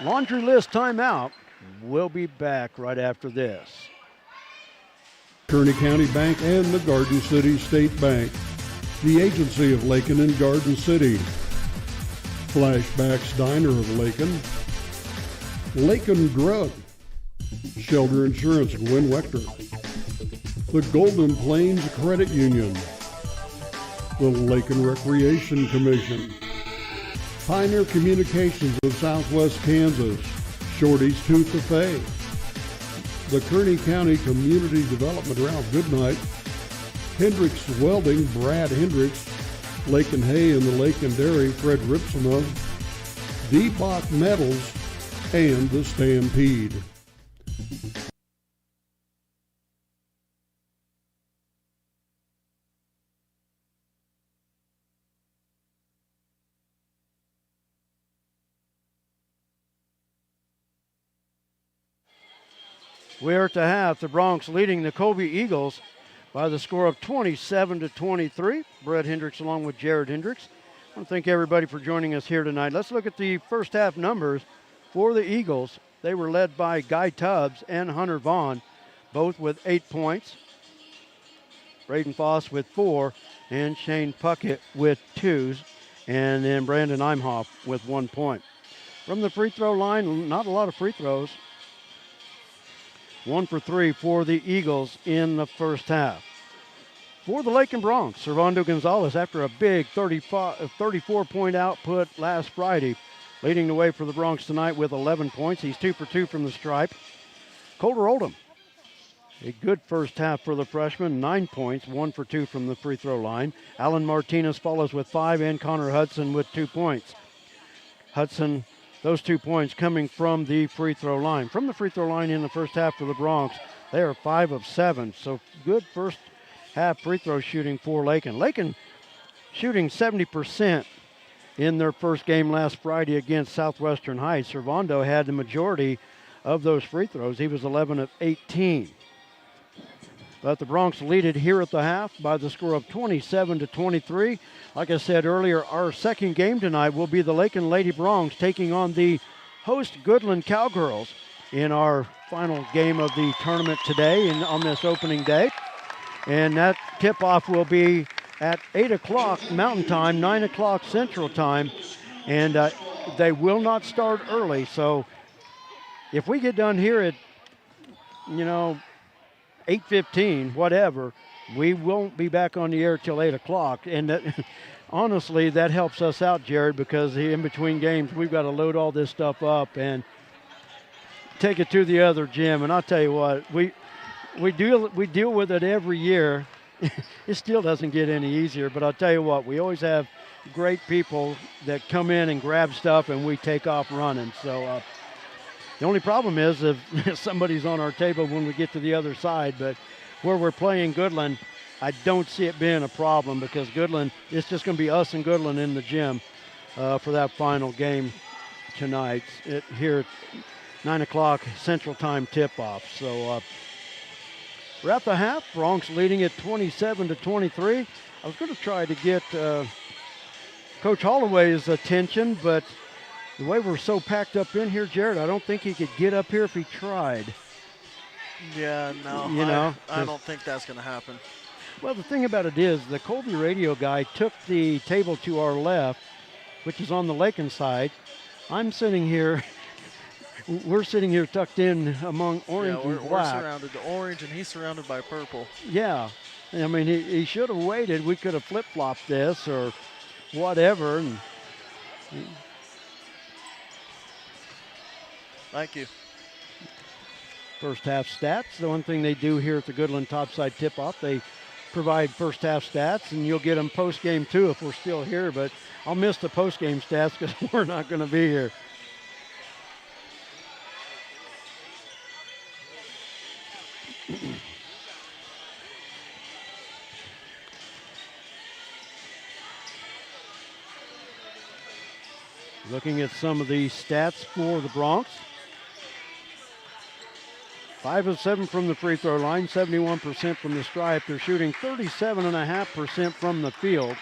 laundry list timeout. We'll be back right after this. Kearney County Bank and the Garden City State Bank, the agency of Lakin and Garden City. Flashbacks Diner of Lakin. Lakin Drug. Shelter Insurance Gwen Wechter. The Golden Plains Credit Union. The Lakin Recreation Commission. Pioneer Communications of Southwest Kansas. Shorty's Tooth Cafe. The Kearney County Community Development Ralph Goodnight. Hendricks Welding, Brad Hendricks. Lakin Hay and the Lakin Dairy, Fred Ripsima. D-Bach Metals, and the Stampede. We are at the half. The Bronx leading the Colby Eagles by the score of 27-23. Brett Hendricks along with Jared Hendricks. I want to thank everybody for joining us here tonight. Let's look at the first half numbers for the Eagles. They were led by Guy Tubbs and Hunter Vaughn, both with 8 points. Braden Foss with 4, and Shane Puckett with 2, and then Brandon Imhoff with 1 point. From the free throw line, not a lot of free throws. 1 for 3 for the Eagles in the first half. For the Lakin Bronx, Servando Gonzalez, after a big 34-point output last Friday, leading the way for the Bronx tonight with 11 points. He's 2 for 2 from the stripe. Colter Oldham, a good first half for the freshman, 9 points, 1 for 2 from the free throw line. Alan Martinez follows with 5, and Connor Hudson with 2 points. Hudson, those 2 points coming from the free throw line. From the free throw line in the first half for the Bronx, they are 5 of 7, so good first half free throw shooting for Lakin. Lakin shooting 70% in their first game last Friday against Southwestern Heights. Servando had the majority of those free throws. He was 11 of 18. But the Bronx lead it here at the half by the score of 27-23. Like I said earlier, our second game tonight will be the Lakin Lady Bronx taking on the host Goodland Cowgirls in our final game of the tournament today and on this opening day. And that tip-off will be at 8 o'clock Mountain Time, 9 o'clock Central Time. And they will not start early. So if we get done here at, 8:15, whatever, we won't be back on the air till 8 o'clock. And that, honestly, that helps us out, Jared, because in between games, we've got to load all this stuff up and take it to the other gym. And I'll tell you what, we deal with it every year. It still doesn't get any easier, but I'll tell you what, we always have great people that come in and grab stuff, and we take off running. So the only problem is if somebody's on our table when we get to the other side, but where we're playing Goodland, I don't see it being a problem because Goodland, it's just going to be us and Goodland in the gym for that final game tonight here at 9 o'clock Central Time tip-off. So We're at the half. Bronx leading at 27-23. I was going to try to get Coach Holloway's attention, but the way we're so packed up in here, Jared, I don't think he could get up here if he tried. Yeah, no. I don't think that's going to happen. Well, the thing about it is the Colby radio guy took the table to our left, which is on the Lakin side. I'm sitting here. We're sitting here tucked in among orange and black. We're surrounded by orange, and he's surrounded by purple. Yeah. I mean, he should have waited. We could have flip-flopped this or whatever. And thank you. First half stats. The one thing they do here at the Goodland Topside Tipoff, they provide first half stats, and you'll get them post-game too if we're still here. But I'll miss the post-game stats because we're not going to be here. Looking at some of the stats for the Bronx. 5 of 7 from the free throw line, 71% from the stripe. They're shooting 37.5% from the field.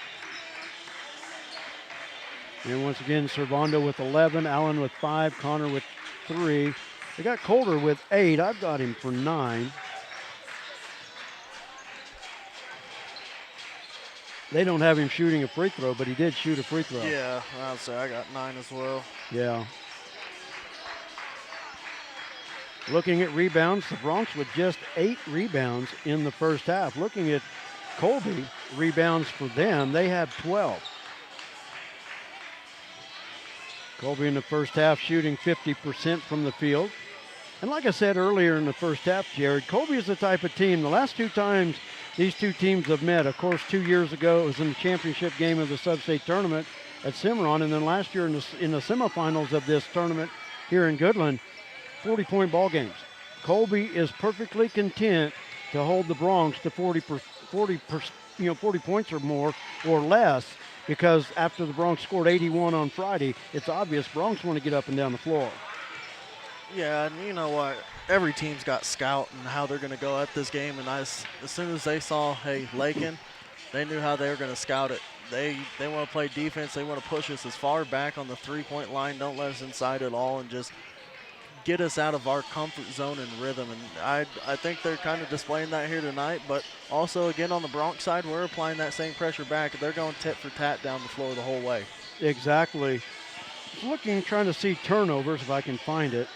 And once again, Servando with 11, Allen with 5, Connor with 3. They got Colder with 8. I've got him for 9. They don't have him shooting a free throw, but he did shoot a free throw. Yeah, I'd say I got 9 as well. Yeah. Looking at rebounds, the Bronx with just 8 rebounds in the first half. Looking at Colby, rebounds for them, they have 12. Colby in the first half shooting 50% from the field. And like I said earlier in the first half, Jared, Colby is the type of team, the last 2 times these 2 teams have met, of course, 2 years ago it was in the championship game of the sub-state tournament at Cimarron, and then last year in the semifinals of this tournament here in Goodland, 40-point ball games. Colby is perfectly content to hold the Bronx to 40 points or more or less, because after the Bronx scored 81 on Friday, it's obvious Bronx want to get up and down the floor. Yeah, and you know what? Every team's got scout and how they're going to go at this game, and as soon as they saw, hey, Lakin, they knew how they were going to scout it. They want to play defense. They want to push us as far back on the three-point line, don't let us inside at all, and just get us out of our comfort zone and rhythm. And I think they're kind of displaying that here tonight, but also, again, on the Bronx side, we're applying that same pressure back. They're going tit for tat down the floor the whole way. Exactly. Trying to see turnovers if I can find it.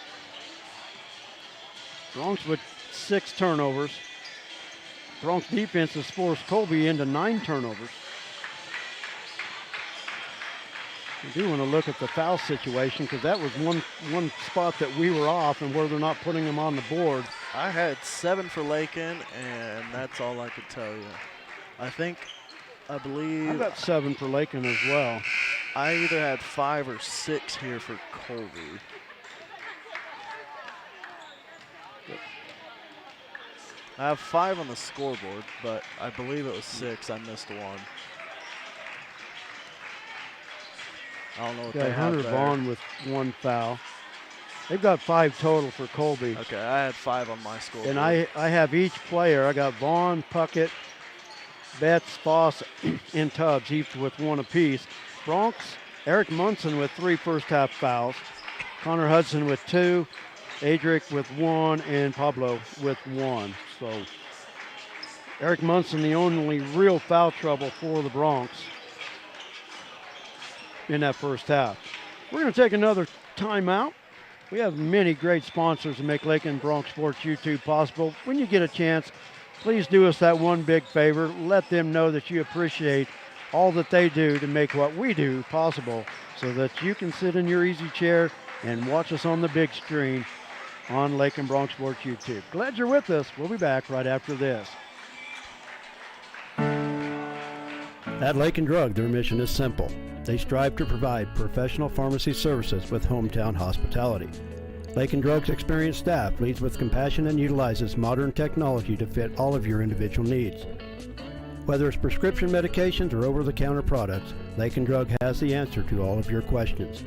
Bronx with 6 turnovers. Bronx defense has forced Colby into 9 turnovers. I do want to look at the foul situation because that was one spot that we were off and where they're not putting them on the board. I had 7 for Lakin, and that's all I could tell you. I believe. I got 7 for Lakin as well. I either had 5 or 6 here for Colby. I have 5 on the scoreboard, but I believe it was 6. I missed 1. I don't know what they have Hunter there. Vaughn with 1 foul. They've got 5 total for Colby. Okay, I had 5 on my scoreboard. And I have each player. I got Vaughn, Puckett, Betts, Foss, and Tubbs, each with 1 apiece. Bronx, Eric Munson with 3 first-half fouls. Connor Hudson with 2. Adric with 1, and Pablo with 1. So Eric Munson, the only real foul trouble for the Bronx in that first half. We're going to take another timeout. We have many great sponsors to make Lakin Bronx Sports YouTube possible. When you get a chance, please do us that one big favor. Let them know that you appreciate all that they do to make what we do possible so that you can sit in your easy chair and watch us on the big screen on Lakin Bronx Sports YouTube. Glad you're with us. We'll be back right after this. At Lakin Drug, their mission is simple. They strive to provide professional pharmacy services with hometown hospitality. Lakin Drug's experienced staff leads with compassion and utilizes modern technology to fit all of your individual needs. Whether it's prescription medications or over-the-counter products, Lakin Drug has the answer to all of your questions.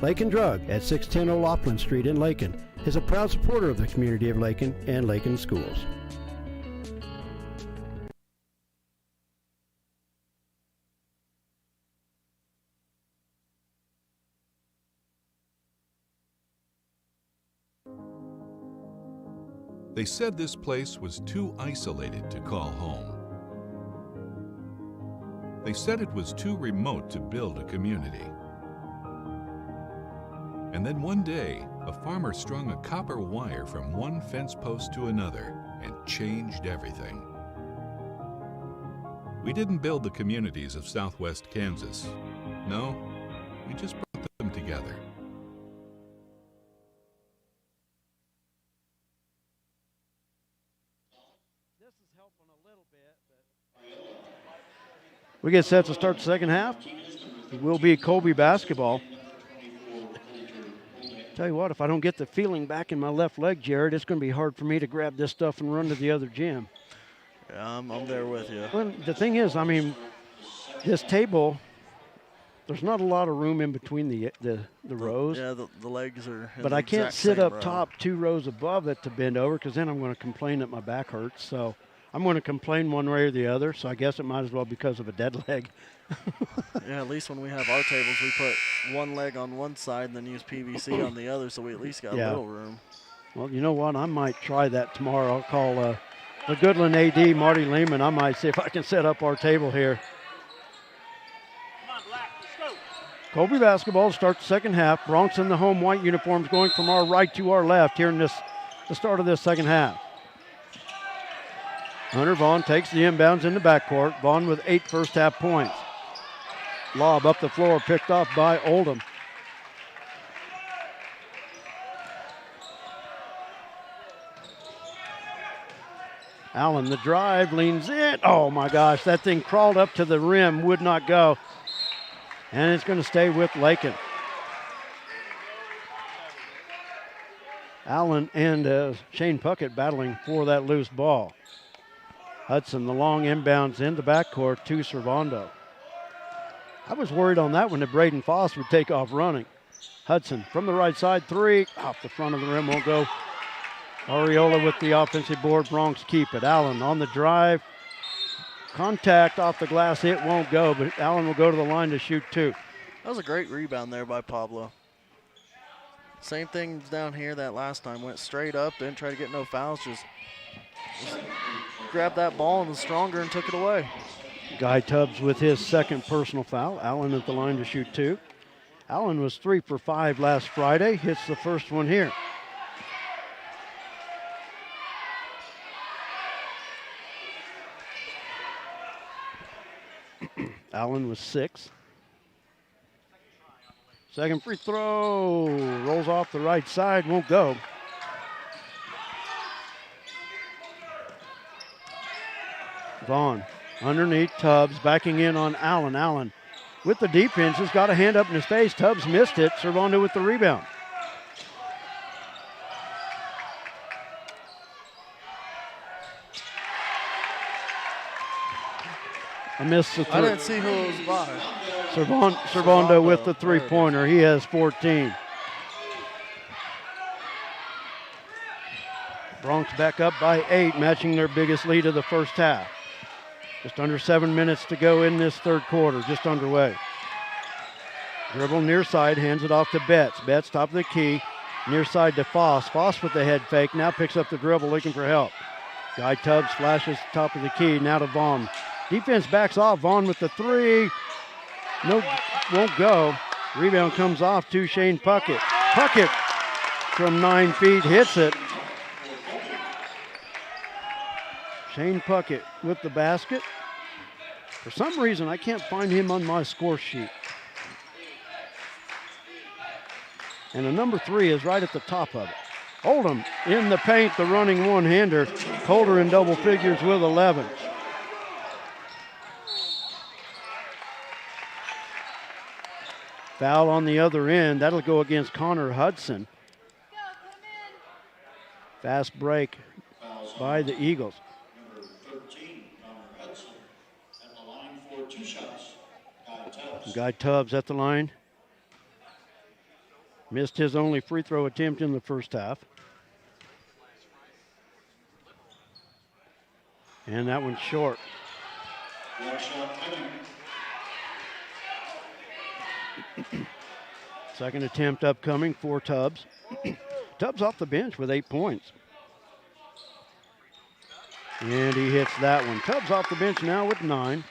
Lakin Drug at 610 O'Loughlin Street in Lakin is a proud supporter of the community of Lakin and Lakin schools. They said this place was too isolated to call home. They said it was too remote to build a community. And then one day, a farmer strung a copper wire from one fence post to another and changed everything. We didn't build the communities of Southwest Kansas. No, we just brought them together. We get set to start the second half. It will be Colby basketball. Tell you what, if I don't get the feeling back in my left leg, Jared, it's going to be hard for me to grab this stuff and run to the other gym. Yeah, I'm there with you. Well, the thing is, I mean, this table, there's not a lot of room in between the rows. Yeah, the legs are in but the I can't exact sit same up row. top 2 rows above it to bend over, because then I'm going to complain that my back hurts. So I'm going to complain one way or the other, so I guess it might as well be because of a dead leg. Yeah, at least when we have our tables, we put one leg on one side and then use PVC on the other, so we at least got a little room. Well, you know what? I might try that tomorrow. I'll call the Goodland AD, Marty Lehman. I might see if I can set up our table here. Colby basketball starts the second half. Bronx in the home white uniforms going from our right to our left here in the start of this second half. Hunter Vaughn takes the inbounds in the backcourt. Vaughn with 8 first half points. Lob up the floor, picked off by Oldham. Allen, the drive, leans in. Oh my gosh, that thing crawled up to the rim, would not go. And it's going to stay with Lakin. Allen and Shane Puckett battling for that loose ball. Hudson, the long inbounds in the backcourt to Servando. I was worried on that one that Braden Foss would take off running. Hudson from the right side, 3, off the front of the rim, won't go. Ariola with the offensive board, Bronx keep it. Allen on the drive, contact off the glass, it won't go, but Allen will go to the line to shoot 2. That was a great rebound there by Pablo. Same thing down here that last time. Went straight up, didn't try to get no fouls, just grabbed that ball and was stronger and took it away. Guy Tubbs with his second personal foul. Allen at the line to shoot 2. Allen was 3 for 5 last Friday, hits the first one here. Allen was 6. Second free throw, rolls off the right side, won't go. Vaughn underneath Tubbs, backing in on Allen. Allen with the defense has got a hand up in his face. Tubbs missed it. Servando with the rebound. I missed the 3. I didn't see who it was by. Servando with the 3-pointer. He has 14. Bronx back up by 8, matching their biggest lead of the first half. Just under 7 minutes to go in this third quarter, just underway. Dribble near side, hands it off to Betts. Betts top of the key, near side to Foss. Foss with the head fake, now picks up the dribble, looking for help. Guy Tubbs flashes top of the key, now to Vaughn. Defense backs off, Vaughn with the 3. No, won't go. Rebound comes off to Shane Puckett. Puckett from 9 feet hits it. Shane Puckett with the basket. For some reason, I can't find him on my score sheet. And the number 3 is right at the top of it. Oldham in the paint, the running one-hander. Colder in double figures with 11. Foul on the other end. That'll go against Connor Hudson. Fast break by the Eagles. Number 13, Connor Hudson, at the line for 2 shots. Guy Tubbs. Guy Tubbs at the line. Missed his only free throw attempt in the first half. And that one's short. One shot coming. Second attempt upcoming for Tubbs. Tubbs off the bench with 8 points. And he hits that one. Tubbs off the bench now with 9.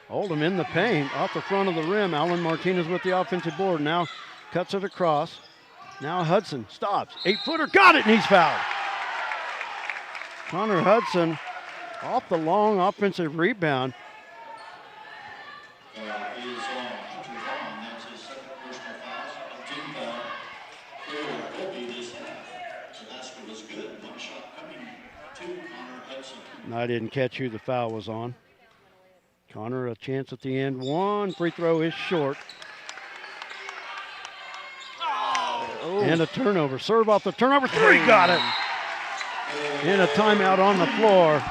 Oldham in the paint, off the front of the rim. Alan Martinez with the offensive board. Now cuts it across. Now Hudson stops. 8-footer, got it, and he's fouled. Connor Hudson off the long offensive rebound. Is on Hunter Vaughn. That's his second personal foul. A team foul for Colby this half. The basket was good. One shot coming to Connor Hudson. I didn't catch who the foul was on. Connor, a chance at the end. One free throw is short. Oh. And a turnover. Serve off the turnover. 3, got it. And a timeout on the floor.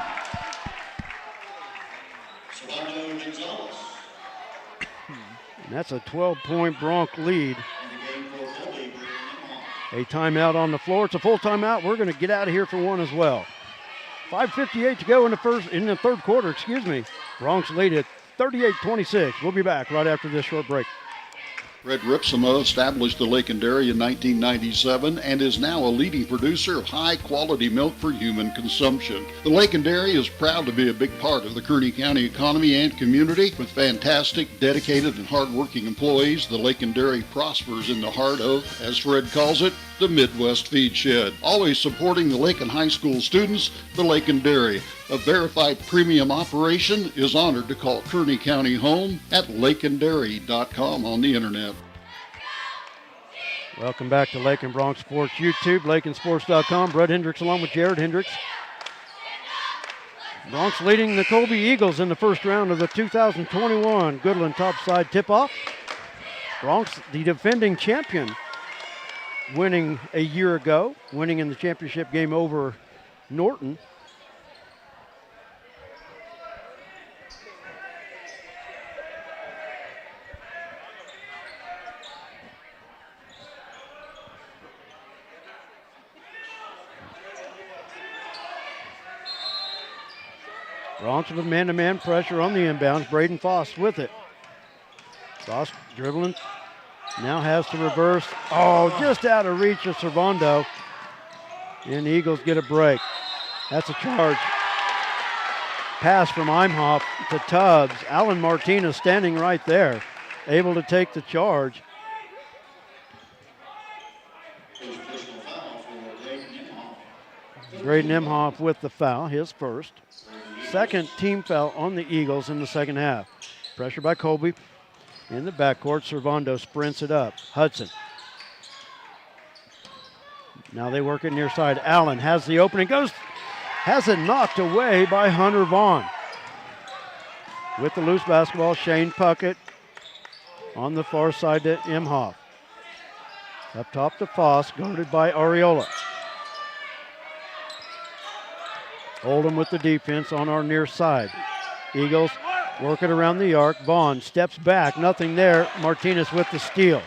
Solano Gonzalez. And that's a 12-point Bronc lead. In the game for Colby, bringing him on. A timeout on the floor. It's a full timeout. We're going to get out of here for one as well. 5:58 to go in the third quarter, Bronx lead at 38-26. We'll be back right after this short break. Fred Ripsema established the Lakin Dairy in 1997 and is now a leading producer of high-quality milk for human consumption. The Lakin Dairy is proud to be a big part of the Kearney County economy and community. With fantastic, dedicated, and hard-working employees, the Lakin Dairy prospers in the heart of, as Fred calls it, the Midwest Feed Shed. Always supporting the Lakin High School students, the Lakin Dairy, a verified premium operation, is honored to call Kearney County home at lakindairy.com on the internet. Welcome back to Lakin Bronx Sports YouTube, lakinsports.com. Brett Hendricks along with Jared Hendricks. Bronx leading the Colby Eagles in the first round of the 2021 Goodland Topside Tip-Off. Bronx, the defending champion, winning a year ago, winning in the championship game over Norton. Bronx with man-to-man pressure on the inbounds. Braden Foss with it. Foss dribbling. Now has to reverse. Oh, just out of reach of Servando. And the Eagles get a break. That's a charge. Pass from Imhoff to Tubbs. Alan Martinez standing right there, able to take the charge. Braden Imhoff with the foul, his first. Second team foul on the Eagles in the second half. Pressure by Colby. In the backcourt, Servando sprints it up. Hudson. Now they work it near side. Allen has the opening, has it knocked away by Hunter Vaughn. With the loose basketball, Shane Puckett on the far side to Imhoff. Up top to Foss, guarded by Areola. Oldham with the defense on our near side. Eagles work it around the arc. Vaughn steps back, nothing there. Martinez with the steal.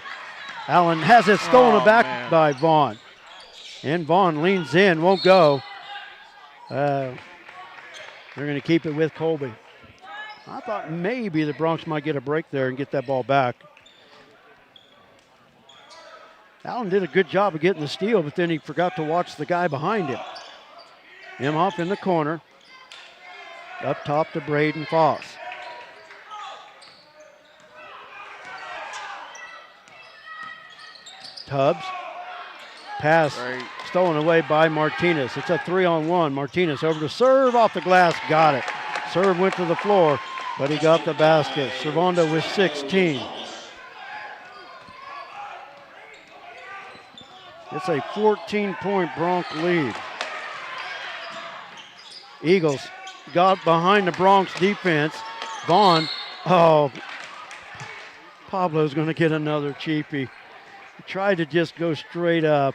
Allen has it stolen back by Vaughn. And Vaughn leans in, won't go. They're going to keep it with Colby. I thought maybe the Bronx might get a break there and get that ball back. Allen did a good job of getting the steal, but then he forgot to watch the guy behind him. Imhoff in the corner. Up top to Braden Foss. Tubbs. Pass stolen away by Martinez. It's a 3-on-1. Martinez over to serve off the glass. Got it. Serve went to the floor, but he got the basket. Servando with 16. It's a 14-point Bronx lead. Eagles got behind the Bronx defense. Vaughn, Pablo's going to get another cheapie. He tried to just go straight up.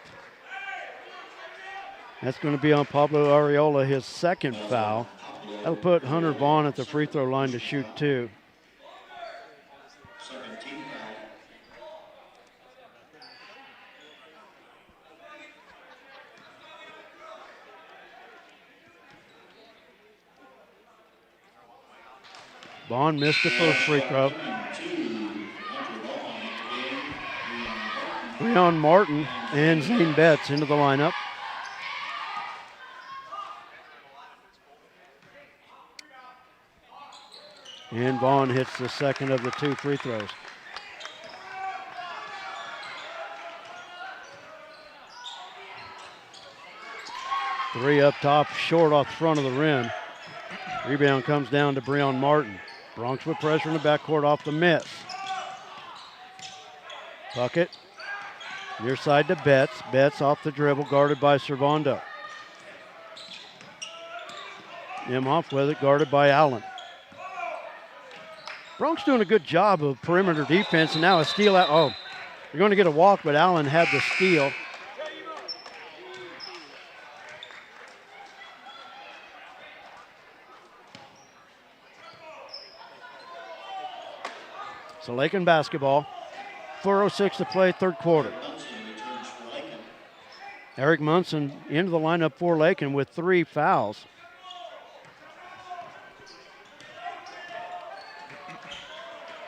That's going to be on Pablo Areola, his second foul. That'll put Hunter Vaughn at the free throw line to shoot 2. Vaughn missed the first free throw. Leon Martin and Zane Betts into the lineup. And Vaughn hits the second of the 2 free throws. Three up top, short off the front of the rim. Rebound comes down to Breon Martin. Bronx with pressure in the backcourt off the miss. Puckett, near side to Betts. Betts off the dribble, guarded by Servando. Imhoff with it, guarded by Allen. Bronx doing a good job of perimeter defense, and now a steal out. Oh, you're going to get a walk, but Allen had the steal. So Lakin basketball. 4:06 to play, third quarter. Eric Munson into the lineup for Lakin with 3 fouls.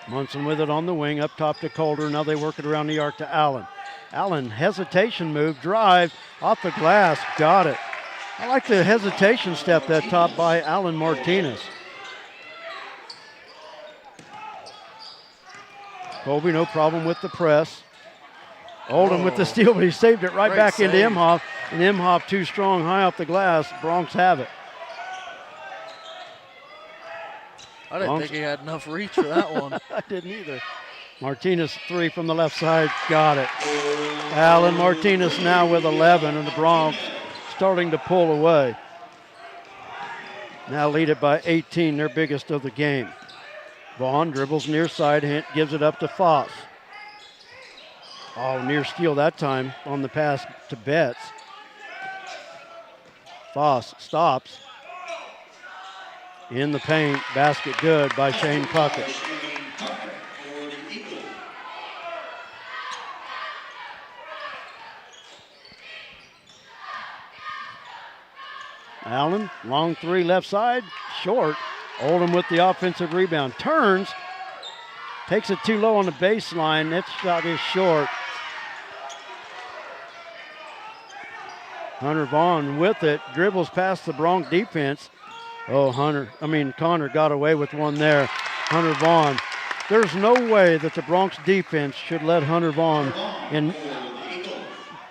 Munson with it on the wing, up top to Calder. Now they work it around the arc to Allen. Allen, hesitation move, drive, off the glass, got it. I like the hesitation step that top by Allen Martinez. Colby, no problem with the press. Oldham with the steal, but he saved it right back into Imhoff. And Imhoff too strong, high off the glass. Bronx have it. I didn't think he had enough reach for that one. I didn't either. Martinez 3 from the left side, got it. Allen Martinez now with 11, and the Bronx starting to pull away. Now lead it by 18, their biggest of the game. Vaughn dribbles near side, gives it up to Foss. Oh, near steal that time on the pass to Betts. Foss stops. In the paint, basket good by Shane Puckett. Allen, long 3 left side, short. Oldham with the offensive rebound. Turns, takes it too low on the baseline. That shot is short. Hunter Vaughn with it, dribbles past the Bronx defense. Oh, Connor got away with one there. Hunter Vaughn. There's no way that the Bronx defense should let Hunter Vaughn in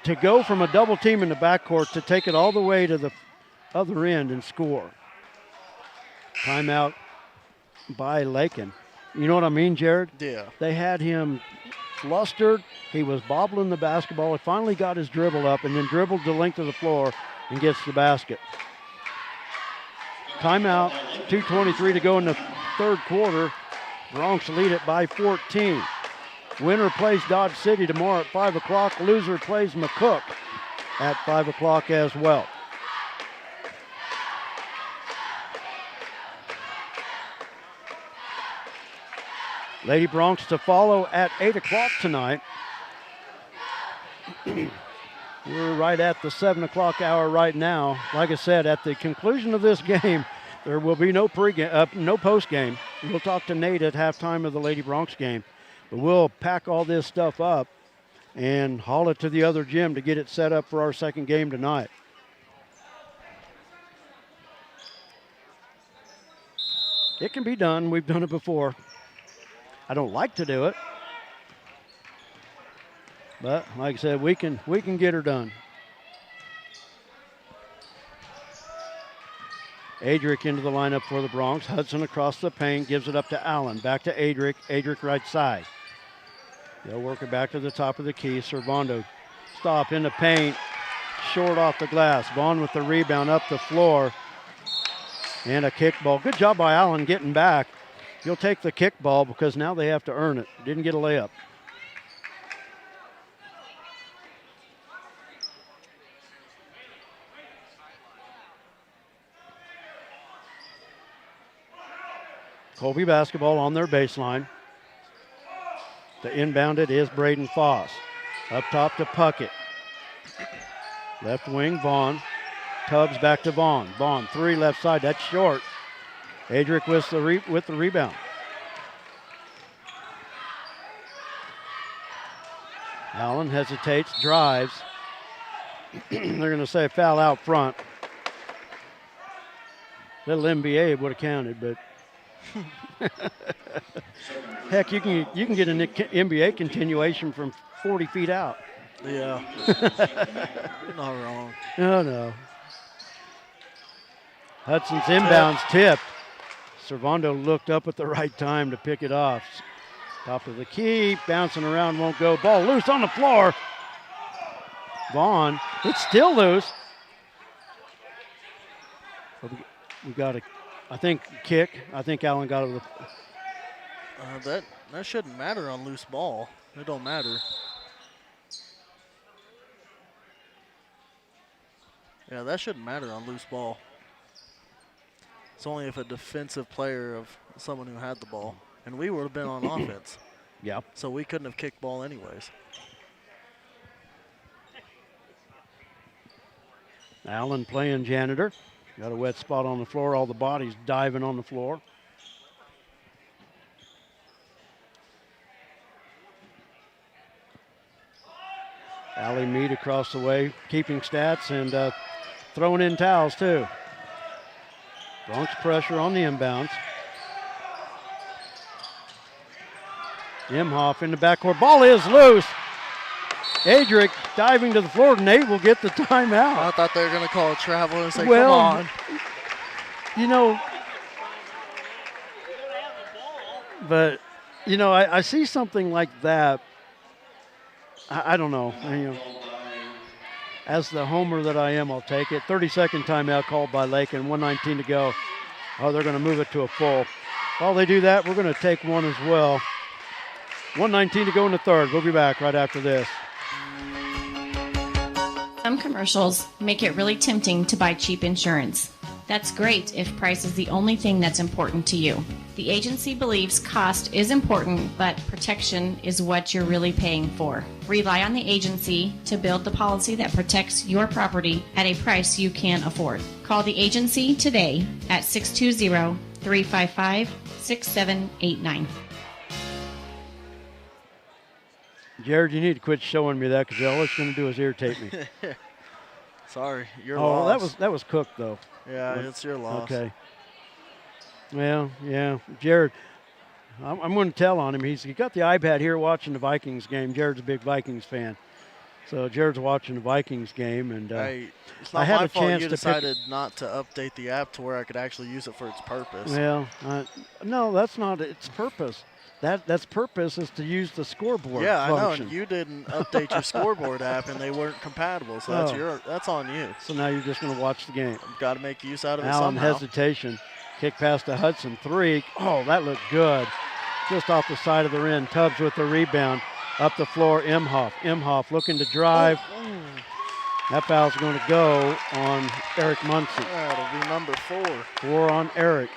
to go from a double team in the backcourt to take it all the way to the other end and score. Timeout by Lakin. You know what I mean, Jared? Yeah. They had him flustered. He was bobbling the basketball. He finally got his dribble up and then dribbled the length of the floor and gets the basket. Timeout, 2:23 to go in the third quarter. Bronx lead it by 14. Winner plays Dodge City tomorrow at 5 o'clock. Loser plays McCook at 5 o'clock as well. Lady Bronx to follow at 8 o'clock tonight. We're right at the 7 o'clock hour right now. Like I said, at the conclusion of this game, there will be no post game. We'll talk to Nate at halftime of the Lady Bronx game. But we'll pack all this stuff up and haul it to the other gym to get it set up for our second game tonight. It can be done. We've done it before. I don't like to do it, but like I said, we can get her done. Adric into the lineup for the Bronx. Hudson across the paint, gives it up to Allen. Back to Adric. Adric right side. They'll work it back to the top of the key. Servando stop in the paint, short off the glass. Vaughn with the rebound up the floor, and a kick ball. Good job by Allen getting back. He'll take the kick ball because now they have to earn it. Didn't get a layup. Colby basketball on their baseline. The inbound it is Braden Foss. Up top to Puckett. Left wing, Vaughn. Tubbs back to Vaughn. Vaughn, 3 left side, that's short. Adric with the rebound. Allen hesitates, drives. They're going to say foul out front. Little NBA would have counted, but heck, you can get an NBA continuation from 40 feet out. Yeah. You're not wrong. No. Hudson's inbounds tipped. Servando looked up at the right time to pick it off. Top of the key, bouncing around, won't go. Ball loose on the floor. Vaughn, it's still loose. We got a, I think, kick. I think Allen got it. That shouldn't matter on loose ball. It don't matter. Yeah, that shouldn't matter on loose ball. It's only if a defensive player of someone who had the ball. And we would have been on offense. Yep. So we couldn't have kicked ball anyways. Allen playing janitor. Got a wet spot on the floor. All the bodies diving on the floor. Allie Mead across the way, keeping stats and throwing in towels too. Bronx pressure on the inbounds. Imhoff in the backcourt. Ball is loose. Adric diving to the floor. Nate will get the timeout. I thought they were going to call a travel and say, well, come on. You know, but, you know, I see something like that. I don't know. You know. As the homer that I am, I'll take it. 30-second timeout called by Lakin, 1:19 to go. Oh, they're going to move it to a full. While they do that, we're going to take one as well. 1:19 to go in the third. We'll be back right after this. Some commercials make it really tempting to buy cheap insurance. That's great if price is the only thing that's important to you. The agency believes cost is important, but protection is what you're really paying for. Rely on the agency to build the policy that protects your property at a price you can afford. Call the agency today at 620-355-6789. Jared, you need to quit showing me that because all it's going to do is irritate me. Sorry, your loss. loss. That was cooked though. Yeah, it's your loss. Okay. Well, yeah, Jared, I'm going to tell on him. He got the iPad here watching the Vikings game. Jared's a big Vikings fan, so Jared's watching the Vikings game, and it's not I had my a fault chance you to decided not to update the app to where I could actually use it for its purpose. Well, no, that's not its purpose. That's purpose is to use the scoreboard. Yeah, function. I know. And you didn't update your scoreboard app, and they weren't compatible. So that's on you. So now you're just going to watch the game. Got to make use out of it Allen somehow. hesitation, kick pass to Hudson, three. Oh, that looked good. Just off the side of the rim. Tubbs with the rebound, up the floor. Imhoff looking to drive. That foul's going to go on Eric Muncie. That'll be number 4. 4 on Eric.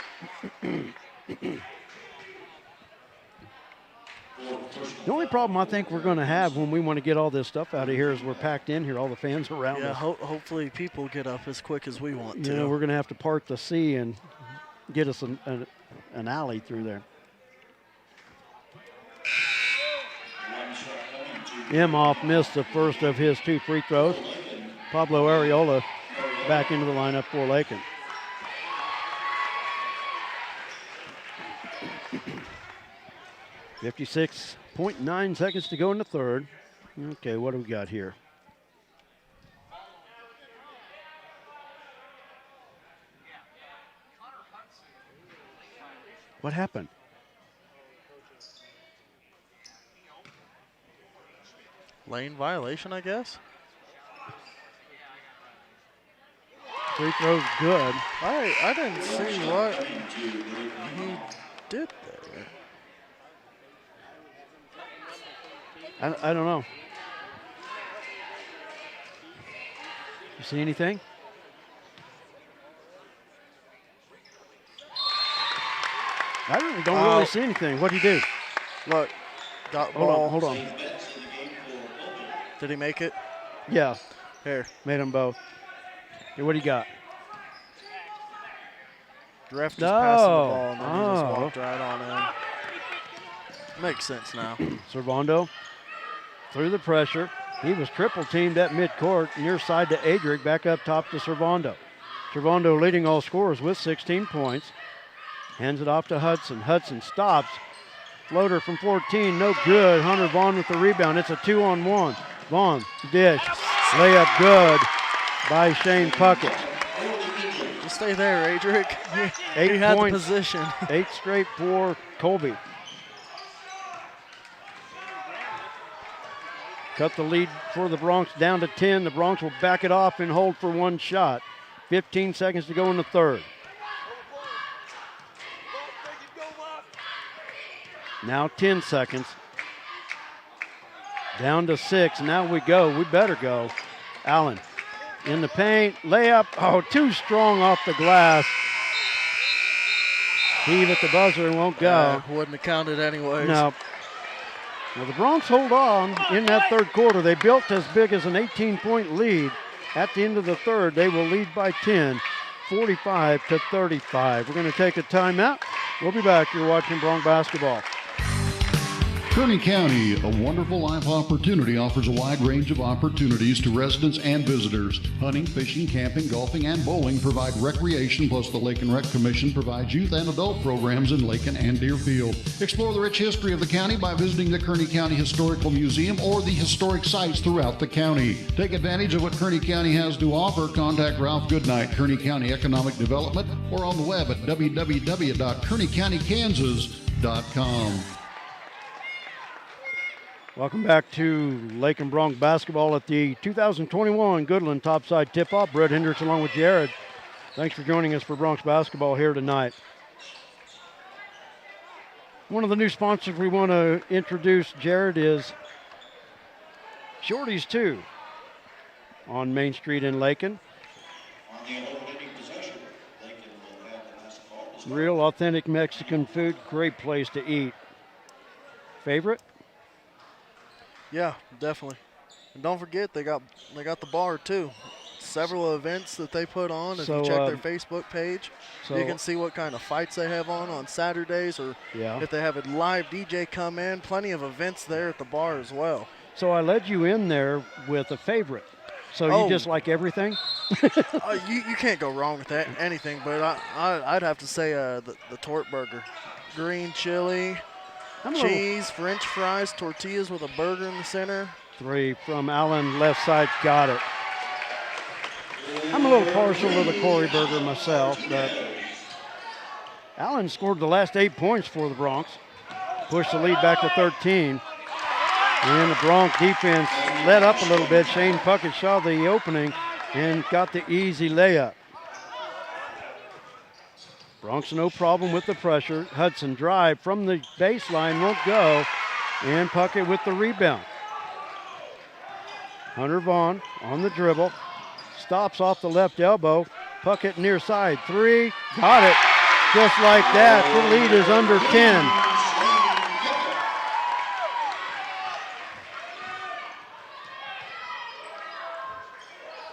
The only problem I think we're going to have when we want to get all this stuff out of here is we're packed in here, all the fans around us. Hopefully people get up as quick as we want to. You know, we're going to have to park the C and get us an alley through there. Imhoff missed the first of his 2 free throws. Pablo Areola back into the lineup for Lakin. .9 seconds to go in the third. Okay, what do we got here? What happened? Lane violation, I guess. Free throw's good. I didn't see what he did there. I don't know. You see anything? I really don't really see anything. What did he do? Look, got ball. Hold on. Did he make it? Yeah. Here. Made them both. Hey, what do you got? The ref just passed him the ball, and then he just walked right on in. Makes sense now. Servando. through the pressure. He was triple teamed at midcourt, near side to Adric, back up top to Servando. Servando leading all scorers with 16 points. Hands it off to Hudson. Hudson stops. Floater from 14, no good. Hunter Vaughn with the rebound. It's a 2-on-1. Vaughn, dish. Layup good by Shane Puckett. Just stay there, Adric. Eight he had the points, position. 8 straight for Colby. Cut the lead for the Bronx down to 10. The Bronx will back it off and hold for one shot. 15 seconds to go in the third. Now 10 seconds. Down to 6. Now we go. We better go. Allen in the paint. Layup. Oh, too strong off the glass. Heave at the buzzer and won't go. Wouldn't have counted anyways. No. Well, the Bronx hold on in that third quarter. They built as big as an 18-point lead. At the end of the third, they will lead by 10, 45-35. We're going to take a timeout. We'll be back. You're watching Bronx basketball. Kearney County, a wonderful life opportunity, offers a wide range of opportunities to residents and visitors. Hunting, fishing, camping, golfing, and bowling provide recreation, plus the Lake and Rec Commission provides youth and adult programs in Lakin and Deerfield. Explore the rich history of the county by visiting the Kearney County Historical Museum or the historic sites throughout the county. Take advantage of what Kearney County has to offer. Contact Ralph Goodnight, Kearney County Economic Development, or on the web at www.kearneycountykansas.com. Welcome back to Lake and Bronx basketball at the 2021 Goodland Topside Tip-Off. Brett Hendricks along with Jared. Thanks for joining us for Bronx basketball here tonight. One of the new sponsors we want to introduce, Jared, is Shorty's 2 on Main Street in Lakin. On the eliminating possession, Lakin will have the basketball. Real authentic Mexican food, great place to eat. Favorite? Yeah, definitely. And don't forget, they got the bar too. Several events that they put on. If you check their Facebook page, you can see what kind of fights they have on Saturdays, or if they have a live DJ come in. Plenty of events there at the bar as well. So I led you in there with a favorite. So you just like everything? You can't go wrong with that, anything, but I'd have to say the Tort Burger. Green chili, cheese, French fries, tortillas with a burger in the center. 3 from Allen, left side, got it. I'm a little partial to the Corey burger myself, but Allen scored the last 8 points for the Bronx. Pushed the lead back to 13. And the Bronx defense let up a little bit. Shane Puckett saw the opening and got the easy layup. Bronx no problem with the pressure. Hudson drive from the baseline, won't go. And Puckett with the rebound. Hunter Vaughn on the dribble. Stops off the left elbow. Puckett near side. 3, got it. Just like that, the lead is under 10.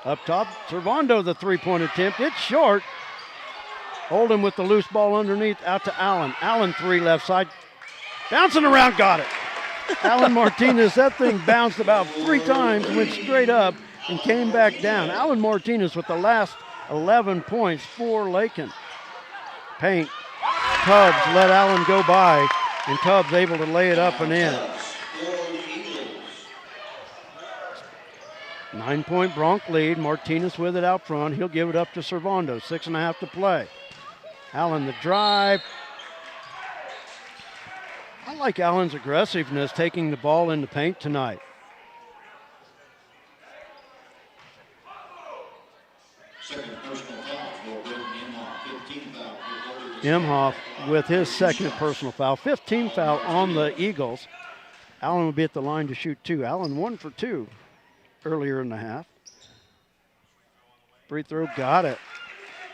Up top, Servando, the three-point attempt. It's short. Holden with the loose ball underneath, out to Allen. Allen 3 left side. Bouncing around, got it. Allen Martinez, that thing bounced about 3 times, went straight up and came back down. Allen Martinez with the last 11 points for Lakin. Paint. Tubbs let Allen go by, and Tubbs able to lay it up and in. 9-point Bronx lead. Martinez with it out front. He'll give it up to Servando. 6.5 to play. Allen the drive. I like Allen's aggressiveness taking the ball in the paint tonight. Second personal foul for Britton Imhoff, 15 foul. Imhoff with his second personal foul. 15 foul on the Eagles. Allen will be at the line to shoot 2. Allen 1 for 2 earlier in the half. Free throw, got it.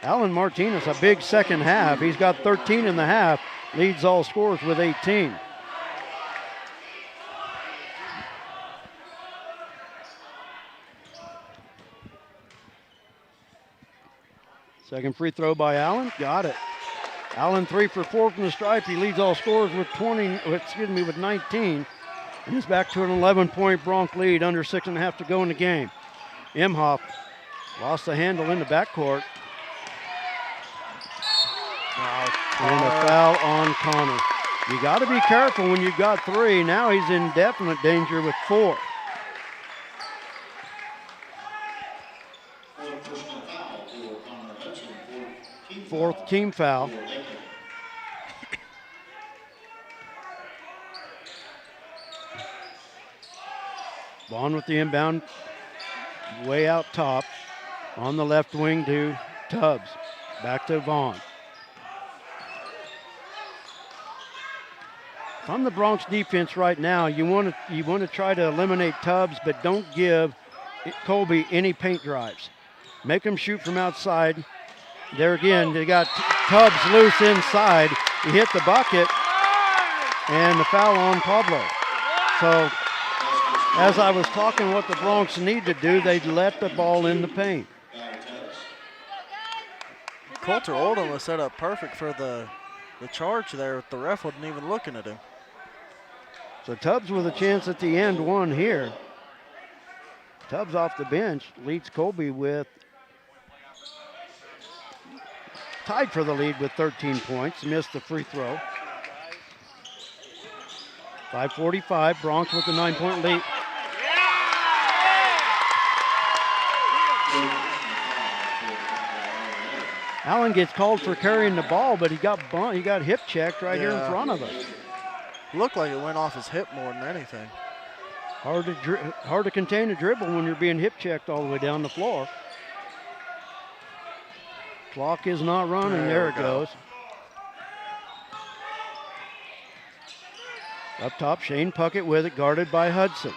Allen Martinez, a big second half. He's got 13 in the half. Leads all scorers with 18. Second free throw by Allen, got it. Allen 3 for 4 from the stripe. He leads all scorers with 19. And it's back to an 11-point Bronx lead, under 6.5 to go in the game. Imhoff lost the handle in the backcourt. And a foul on Connor. You got to be careful when you've got 3. Now he's in definite danger with 4. Fourth team foul. Vaughn with the inbound, way out top. On the left wing to Tubbs. Back to Vaughn. From the Bronx defense right now, you want to try to eliminate Tubbs, but don't give Colby any paint drives. Make them shoot from outside. There again, they got Tubbs loose inside. He hit the bucket, and the foul on Pablo. So, as I was talking what the Bronx need to do, they let the ball in the paint. Coulter Oldham was set up perfect for the charge there. The ref wasn't even looking at him. So Tubbs with a chance at the end one here. Tubbs off the bench leads Colby with, tied for the lead with 13 points, missed the free throw. 5:45, Bronx with a 9-point lead. Allen gets called for carrying the ball, but he got hip checked right here in front of us. Looked like it went off his hip more than anything. Hard to contain a dribble when you're being hip checked all the way down the floor. Clock is not running. There it goes. Up top, Shane Puckett with it, guarded by Hudson.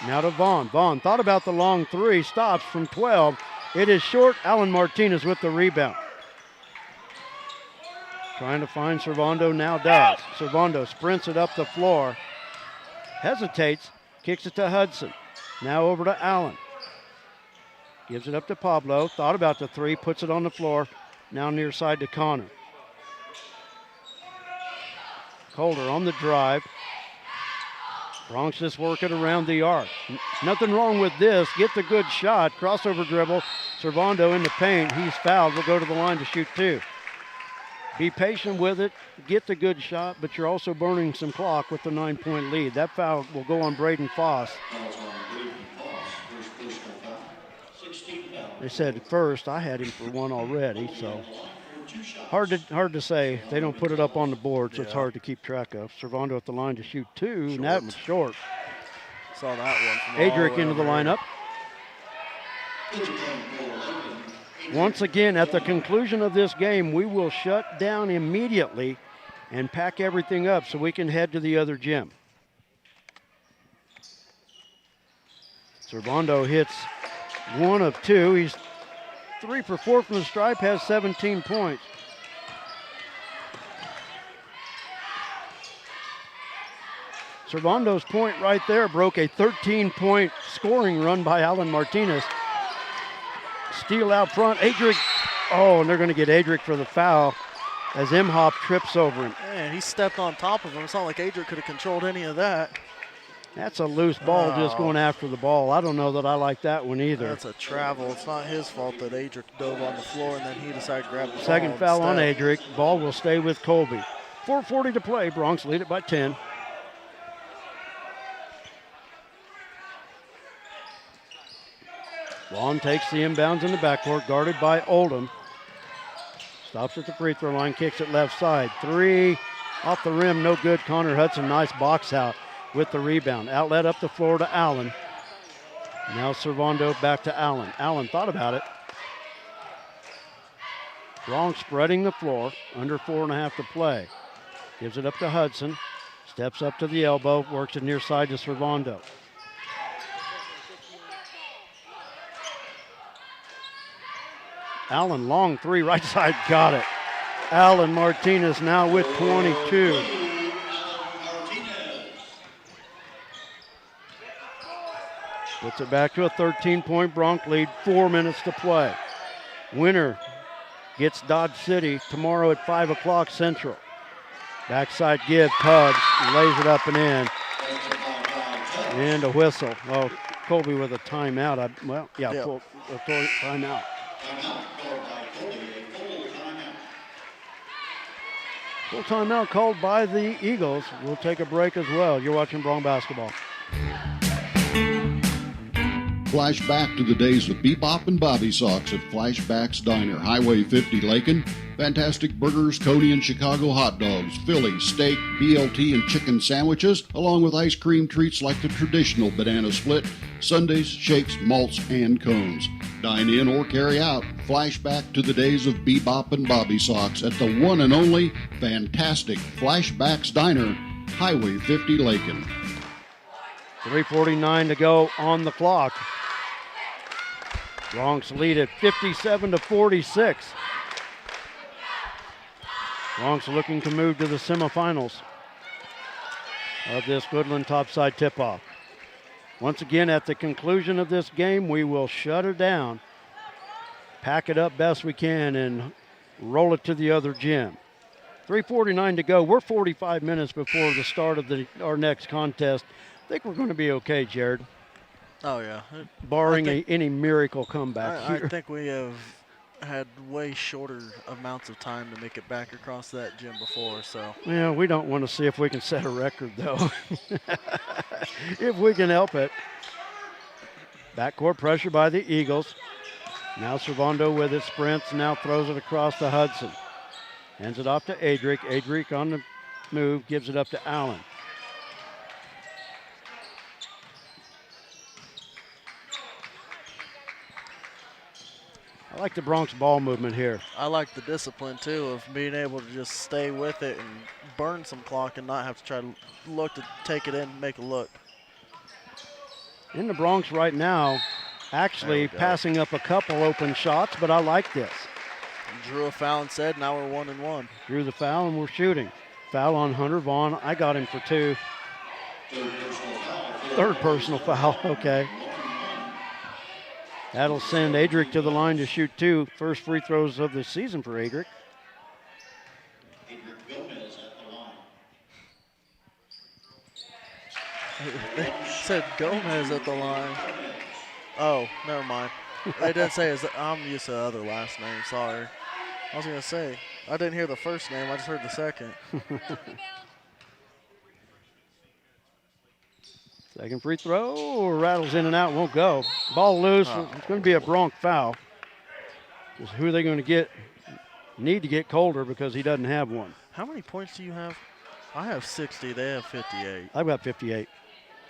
Now to Vaughn. Vaughn thought about the long 3, stops from 12. It is short. Alan Martinez with the rebound. Trying to find Servando, now does. Servando sprints it up the floor. Hesitates, kicks it to Hudson. Now over to Allen. Gives it up to Pablo. Thought about the 3, puts it on the floor. Now near side to Connor. Colder on the drive. Bronx just working around the arc. Nothing wrong with this. Get the good shot. Crossover dribble. Servando in the paint. He's fouled. Will go to the line to shoot 2. Be patient with it. Get the good shot, but you're also burning some clock with the 9-point lead. That foul will go on Braden Foss. They said first. I had him for 1 already, so hard to say. They don't put it up on the board, so it's hard to keep track of. Servando at the line to shoot 2, and that was short. Saw that one. Adric into the lineup. Once again, at the conclusion of this game, we will shut down immediately and pack everything up so we can head to the other gym. Servando hits 1 of 2. He's 3 for 4 from the stripe, has 17 points. Servando's point right there broke a 13-point scoring run by Alan Martinez. Steal out front, Adric. Oh, and they're going to get Adric for the foul as Imhoff trips over him. Man, he stepped on top of him. It's not like Adric could have controlled any of that. That's a loose ball just going after the ball. I don't know that I like that one either. That's a travel. It's not his fault that Adric dove on the floor and then he decided to grab the ball. Second foul on Adric. Ball will stay with Colby. 4:40 to play. Bronx lead it by 10. Vaughn takes the inbounds in the backcourt, guarded by Oldham. Stops at the free throw line, kicks it left side. 3 off the rim, no good. Connor Hudson, nice box out with the rebound. Outlet up the floor to Allen. Now Servando back to Allen. Allen thought about it. Bronx spreading the floor, under 4.5 to play. Gives it up to Hudson. Steps up to the elbow, works it near side to Servando. Allen, long 3, right side, got it. Allen Martinez now with 22. Puts it back to a 13-point Bronx lead, 4 minutes to play. Winner gets Dodge City tomorrow at 5 o'clock Central. Backside give, Tubbs lays it up and in. And a whistle. Oh, Colby with a timeout. Yep. Full timeout. Timeout called by Colby, a full timeout. Full timeout called by the Eagles. We'll take a break as well. You're watching Bronx basketball. Flashback to the days of Bebop and Bobby Socks at Flashback's Diner, Highway 50, Lakin. Fantastic burgers, Coney and Chicago hot dogs, Philly, steak, BLT, and chicken sandwiches, along with ice cream treats like the traditional banana split, sundaes, shakes, malts, and cones. Dine in or carry out. Flashback to the days of Bebop and Bobby Socks at the one and only fantastic Flashback's Diner, Highway 50, Lakin. 3:49 to go on the clock. Bronx lead at 57-46. Bronx looking to move to the semifinals of this Goodland Topside tip-off. Once again, at the conclusion of this game, we will shut it down, pack it up best we can, and roll it to the other gym. 3:49 to go. We're 45 minutes before the start of our next contest. I think we're going to be okay, Jared. Oh, yeah. Barring any miracle comeback I here. think we have had way shorter amounts of time to make it back across that gym before, so. Yeah, we don't want to see if we can set a record, though. If we can help it. Backcourt pressure by the Eagles. Now Servando with it, sprints, now throws it across to Hudson. Hands it off to Adric. Adric on the move, gives it up to Allen. I like the Bronx ball movement here. I like the discipline, too, of being able to just stay with it and burn some clock and not have to try to look to take it in and make a look. In the Bronx right now, actually passing up a couple open shots, but I like this. Drew a foul and said, now we're 1-1. Drew the foul and we're shooting. Foul on Hunter Vaughn. I got him for 2. Third personal foul, okay. That'll send Adric to the line to shoot 2. First free throws of the season for Adric. Gomez at the line. They said Gomez at the line. Oh, never mind. They didn't say I'm used to other last name, sorry. I was going to say, I didn't hear the first name, I just heard the second. Second free throw, rattles in and out, won't go. Ball loose, It's going to be a Bronx foul. Just who are they going to get? Need to get Colder because he doesn't have one. How many points do you have? I have 60, they have 58. I've got 58.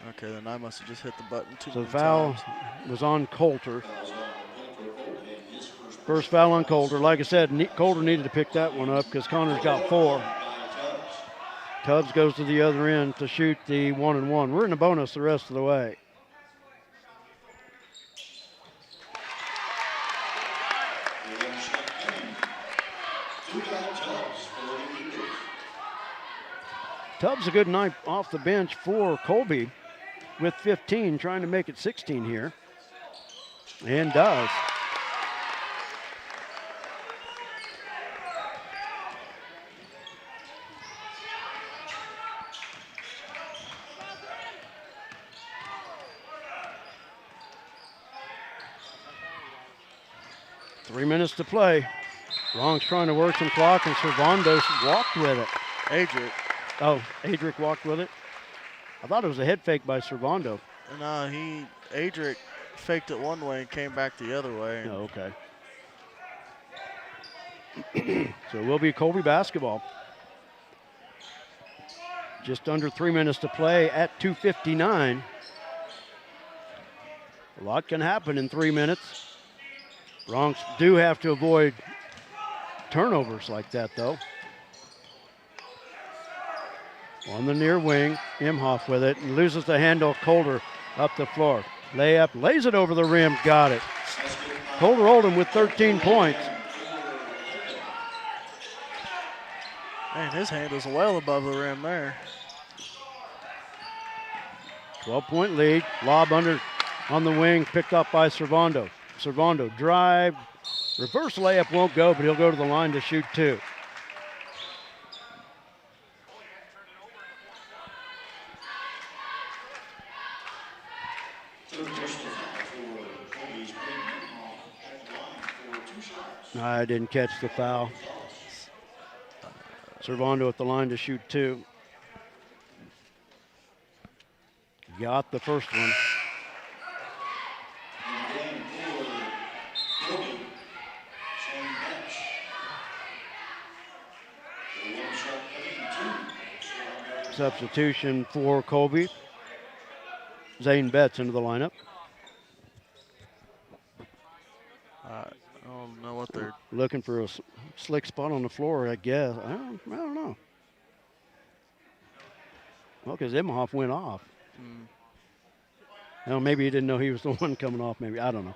Okay, then I must have just hit the button too So the many foul times. was on Coulter. First foul on Coulter. Like I said, Coulter needed to pick that one up because Connor's got 4. Tubbs goes to the other end to shoot the 1-and-1. We're in the bonus the rest of the way. Tubbs a good night off the bench for Colby with 15, trying to make it 16 here. And does. Three minutes to play. Bronx trying to work some clock, and Servando walked with it. Adric. Oh, Adric walked with it. I thought it was a head fake by Servando. No, Adric faked it one way and came back the other way. Oh, okay. So it will be Colby basketball. Just under 3 minutes to play at 2:59. A lot can happen in 3 minutes. Bronx do have to avoid turnovers like that, though. On the near wing, Imhoff with it, and loses the handle. Colder up the floor. Layup, lays it over the rim, got it. Colder Oldham with 13 points. Man, his hand is well above the rim there. 12-point lead. Lob under on the wing, picked up by Servando. Servando drive. Reverse layup won't go, but he'll go to the line to shoot 2. Third personal foul for Colby's Braden Tipoff at the line for 2 shots. I didn't catch the foul. Servando at the line to shoot 2. Got the first one. And again for Colby, Shane Betts. The 1 shot coming 2. Substitution for Colby. Zane Betts into the lineup. I don't know what they're. Looking for a slick spot on the floor, I guess. I don't know. Well, because Imhoff went off. Well, maybe he didn't know he was the one coming off. Maybe, I don't know.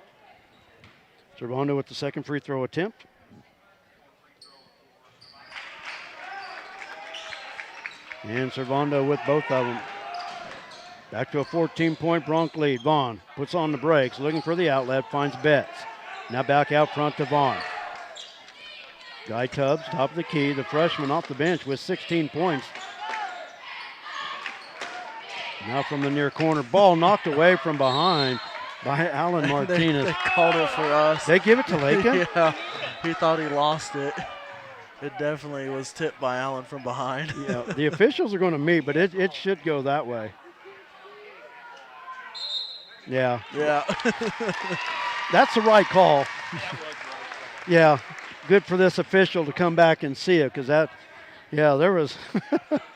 Servando with the second free throw attempt. And Servando with both of them. Back to a 14-point Bronc lead. Vaughn puts on the brakes, looking for the outlet, finds Betts. Now back out front to Vaughn. Guy Tubbs, top of the key, the freshman off the bench with 16 points. Now from the near corner, ball knocked away from behind by Alan Martinez. They called it for us. They give it to Lakin? Yeah, he thought he lost it. It definitely was tipped by Allen from behind. Yeah, the officials are going to meet, but it should go that way. Yeah. Yeah. That's the right call. Yeah, good for this official to come back and see it because that, yeah, there was.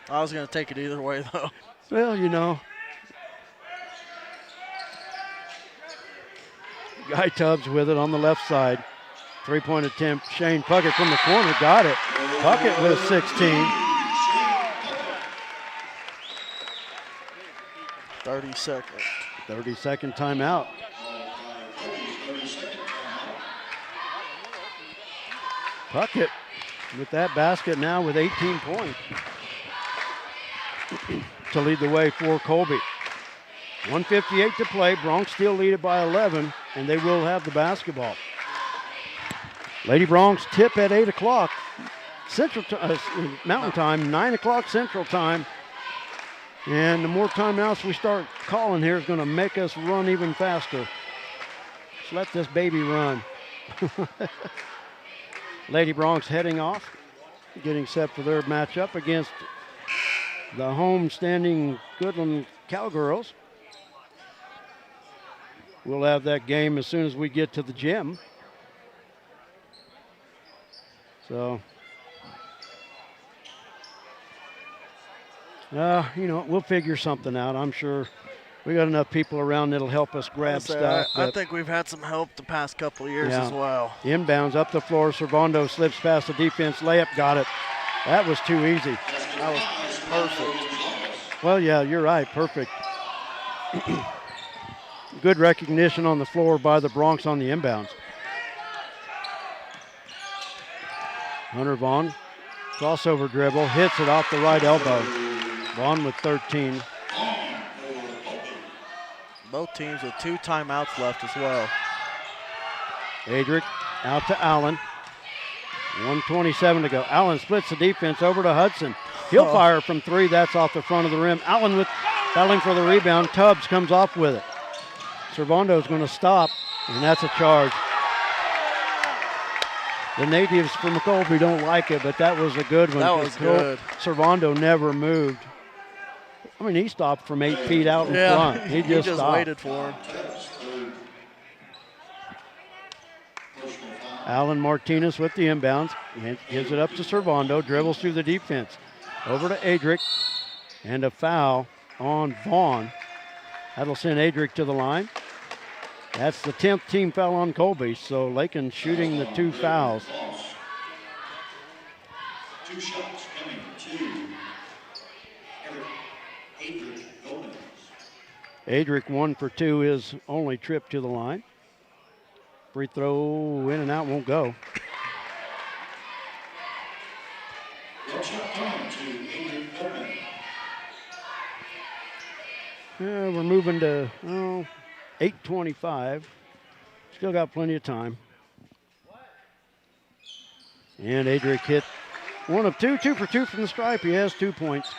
I was going to take it either way, though. Well, you know. Guy Tubbs with it on the left side. 3-point attempt. Shane Puckett from the corner got it. Puckett with 16. 30-second timeout. Puckett with that basket now with 18 points to lead the way for Colby. 1:58 to play. Bronx still lead it by 11, and they will have the basketball. Lady Bronx tip at 8 o'clock Central Mountain Time, 9 o'clock Central Time. And the more timeouts we start calling here is going to make us run even faster. Let's let this baby run. Lady Bronx heading off, getting set for their matchup against the home-standing Goodland Cowgirls. We'll have that game as soon as we get to the gym. So, you know, we'll figure something out. I'm sure we got enough people around that'll help us grab stuff. I think we've had some help the past couple of years as well. Inbounds up the floor. Servando slips past the defense. Layup got it. That was too easy. That was perfect. Well, yeah, you're right. Perfect. Good recognition on the floor by the Bronx on the inbounds. Hunter Vaughn, crossover dribble, hits it off the right elbow. Vaughn with 13. Both teams with 2 timeouts left as well. Adric out to Allen. 1:27 to go. Allen splits the defense over to Hudson. He'll fire from 3. That's off the front of the rim. Allen with battling for the rebound. Tubbs comes off with it. Servando's going to stop, and that's a charge. The natives from Colby don't like it, but that was a good one. That was good. Servando never moved. I mean, he stopped from 8 feet out in front. He just stopped. Waited for him. Alan Martinez with the inbounds. Gives it up to Servando. Dribbles through the defense. Over to Adric. And a foul on Vaughn. That'll send Adric to the line. That's the 10th team foul on Colby, so Lakin shooting the 2 fouls. 2 shots coming to Adric Gomez. Adric 1 for 2, his only trip to the line. Free throw in and out, won't go. One shot coming to Adric Gomez. We're moving to 8:25. Still got plenty of time. And Adric hit 1 of 2, 2 for 2 from the stripe. He has 2 points.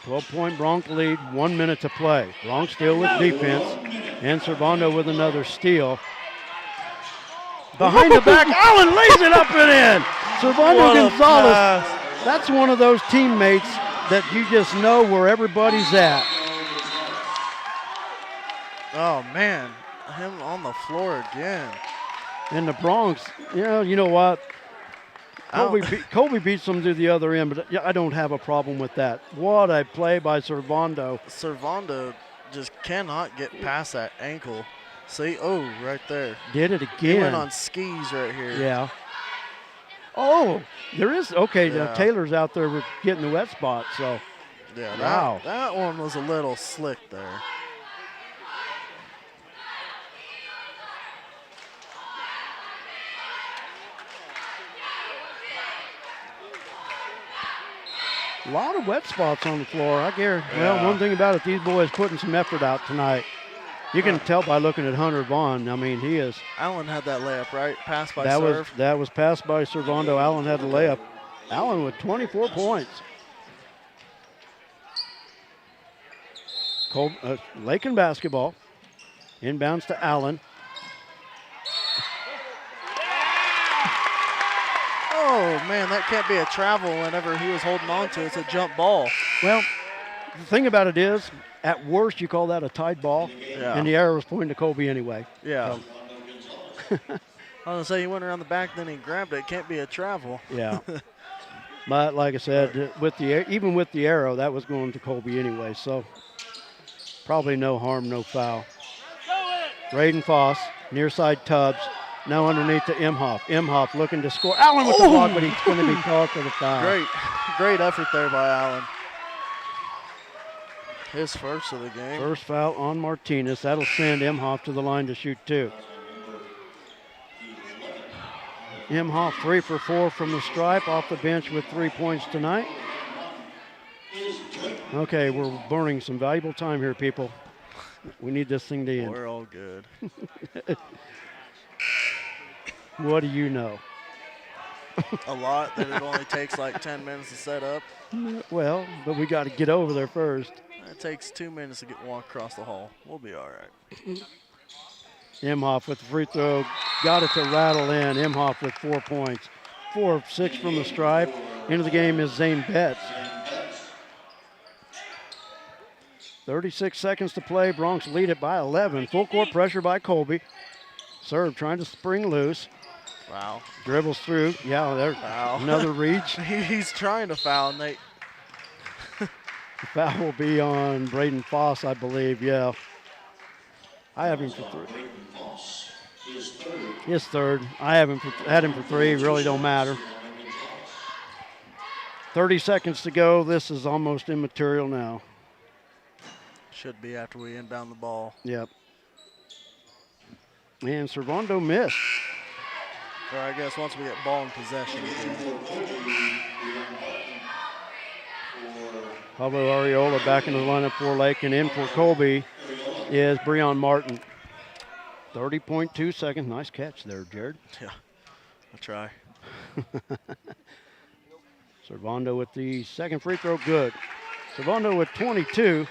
12-point Bronx lead, 1 minute to play. Bronx still with defense, and Servando with another steal. Behind the back, Allen lays it up and in. Servando Gonzalez, that's one of those teammates that you just know where everybody's at. Oh, man. Him on the floor again. And the Bronx, you know what? Colby beats them to the other end, but I don't have a problem with that. What a play by Servando. Servando just cannot get past that ankle. See? Oh, right there. Did it again. He went on skis right here. Yeah. Oh, there is. Okay, Yeah. Taylor's out there with getting the wet spot, so. Yeah, Wow. that one was a little slick there. A lot of wet spots on the floor. I guarantee. Well, one thing about it, these boys putting some effort out tonight. You can tell by looking at Hunter Vaughn. I mean, he is. Allen had that layup, right? Pass by serve. That was passed by Servando. Allen had the layup. Allen with 24 points. Lakin basketball. Inbounds to Allen. Oh, man, that can't be a travel whenever he was holding on to it. It's a jump ball. Well, the thing about it is, at worst, you call that a tied ball, and the arrow was pointing to Colby anyway. Yeah. I was going to say, he went around the back, then he grabbed it. It can't be a travel. Yeah. But like I said, even with the arrow, that was going to Colby anyway, so probably no harm, no foul. Braden Foss, near side Tubbs. Now underneath to Imhoff. Imhoff looking to score. Allen with the block, but he's going to be called for the foul. Great effort there by Allen. His first of the game. First foul on Martinez. That'll send Imhoff to the line to shoot two. Imhoff 3 for 4 from the stripe, off the bench with 3 points tonight. Okay, we're burning some valuable time here, people. We need this thing to end. We're all good. What do you know? A lot, that it only takes like 10 minutes to set up. Well, but we got to get over there first. It takes 2 minutes to get one across the hall. We'll be all right. Imhoff with the free throw. Got it to rattle in. Imhoff with 4 points. 4 of 6 from the stripe. Into the game is Zane Betts. 36 seconds to play. Bronx lead it by 11. Full court pressure by Colby. Serve trying to spring loose. Wow. Dribbles through. Yeah, there's another reach. He's trying to foul, Nate. The foul will be on Braden Foss, I believe. Yeah. I have him for 3. His third. I have him had him for 3. Really don't matter. 30 seconds to go. This is almost immaterial now. Should be after we inbound the ball. Yep. And Servando missed. Or I guess once we get ball in possession again. Pablo Arreola back into the lineup for Lakin. In for Colby is Breon Martin. 30.2 seconds. Nice catch there, Jared. Yeah, I'll try. Servando with the second free throw, good. Servando with 22.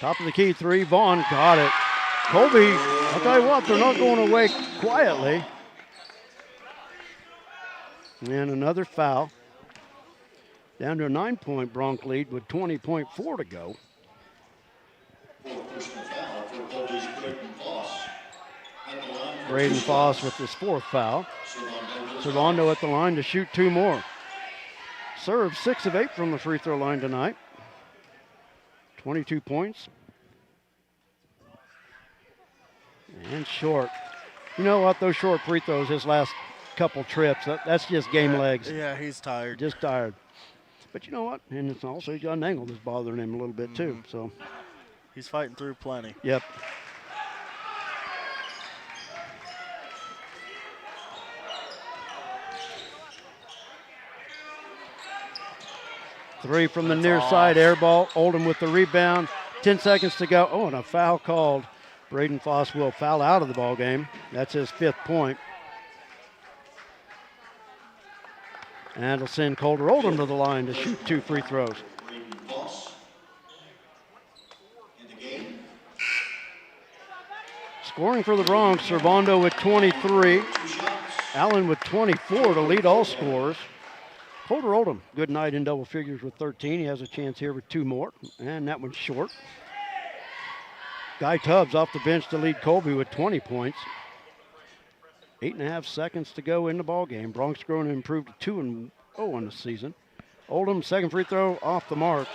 Top of the key 3, Vaughn got it. Colby, I'll tell you what, they're not going away quietly. And another foul. Down to a 9-point Bronx lead with 20.4 to go. Braden Foss with his 4th foul. Servando at the line to shoot 2 more. Serve 6 of 8 from the free throw line tonight. 22 points. And short. You know what? Those short free throws, his last couple trips, that's just game legs. Yeah, he's tired. Just tired. But you know what? And it's also he's got an angle that's bothering him a little bit too. So he's fighting through plenty. Yep. Three from the near side, air ball. Oldham with the rebound. 10 seconds to go. Oh, and a foul called. Braden Foss will foul out of the ball game. That's his 5th point. And it'll send Calder Oldham to the line to shoot 2 free throws. Scoring for the Bronx, Servando with 23. Allen with 24 to lead all scorers. Calder Oldham, good night in double figures with 13. He has a chance here with 2 more, and that one's short. Guy Tubbs off the bench to lead Colby with 20 points. 8.5 seconds to go in the ball game. Bronx growing to improve to 2-0 on the season. Oldham, second free throw off the mark.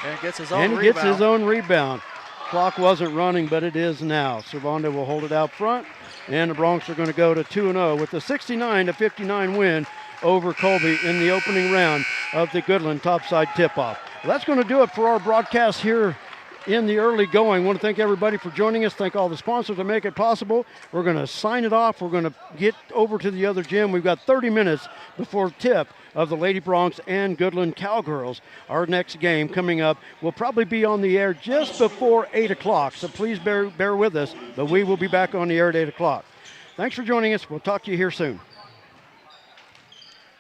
And gets his own and he rebound. gets his own rebound. Clock wasn't running, but it is now. Servando will hold it out front, and the Bronx are going to go to 2-0 with a 69-59 win over Colby in the opening round of the Goodland Topside Tip-Off. Well, that's going to do it for our broadcast here in the early going. I want to thank everybody for joining us. Thank all the sponsors that make it possible. We're going to sign it off. We're going to get over to the other gym. We've got 30 minutes before tip of the Lady Bronx and Goodland Cowgirls. Our next game coming up will probably be on the air just before 8 o'clock, so please bear with us, but we will be back on the air at 8 o'clock. Thanks for joining us. We'll talk to you here soon.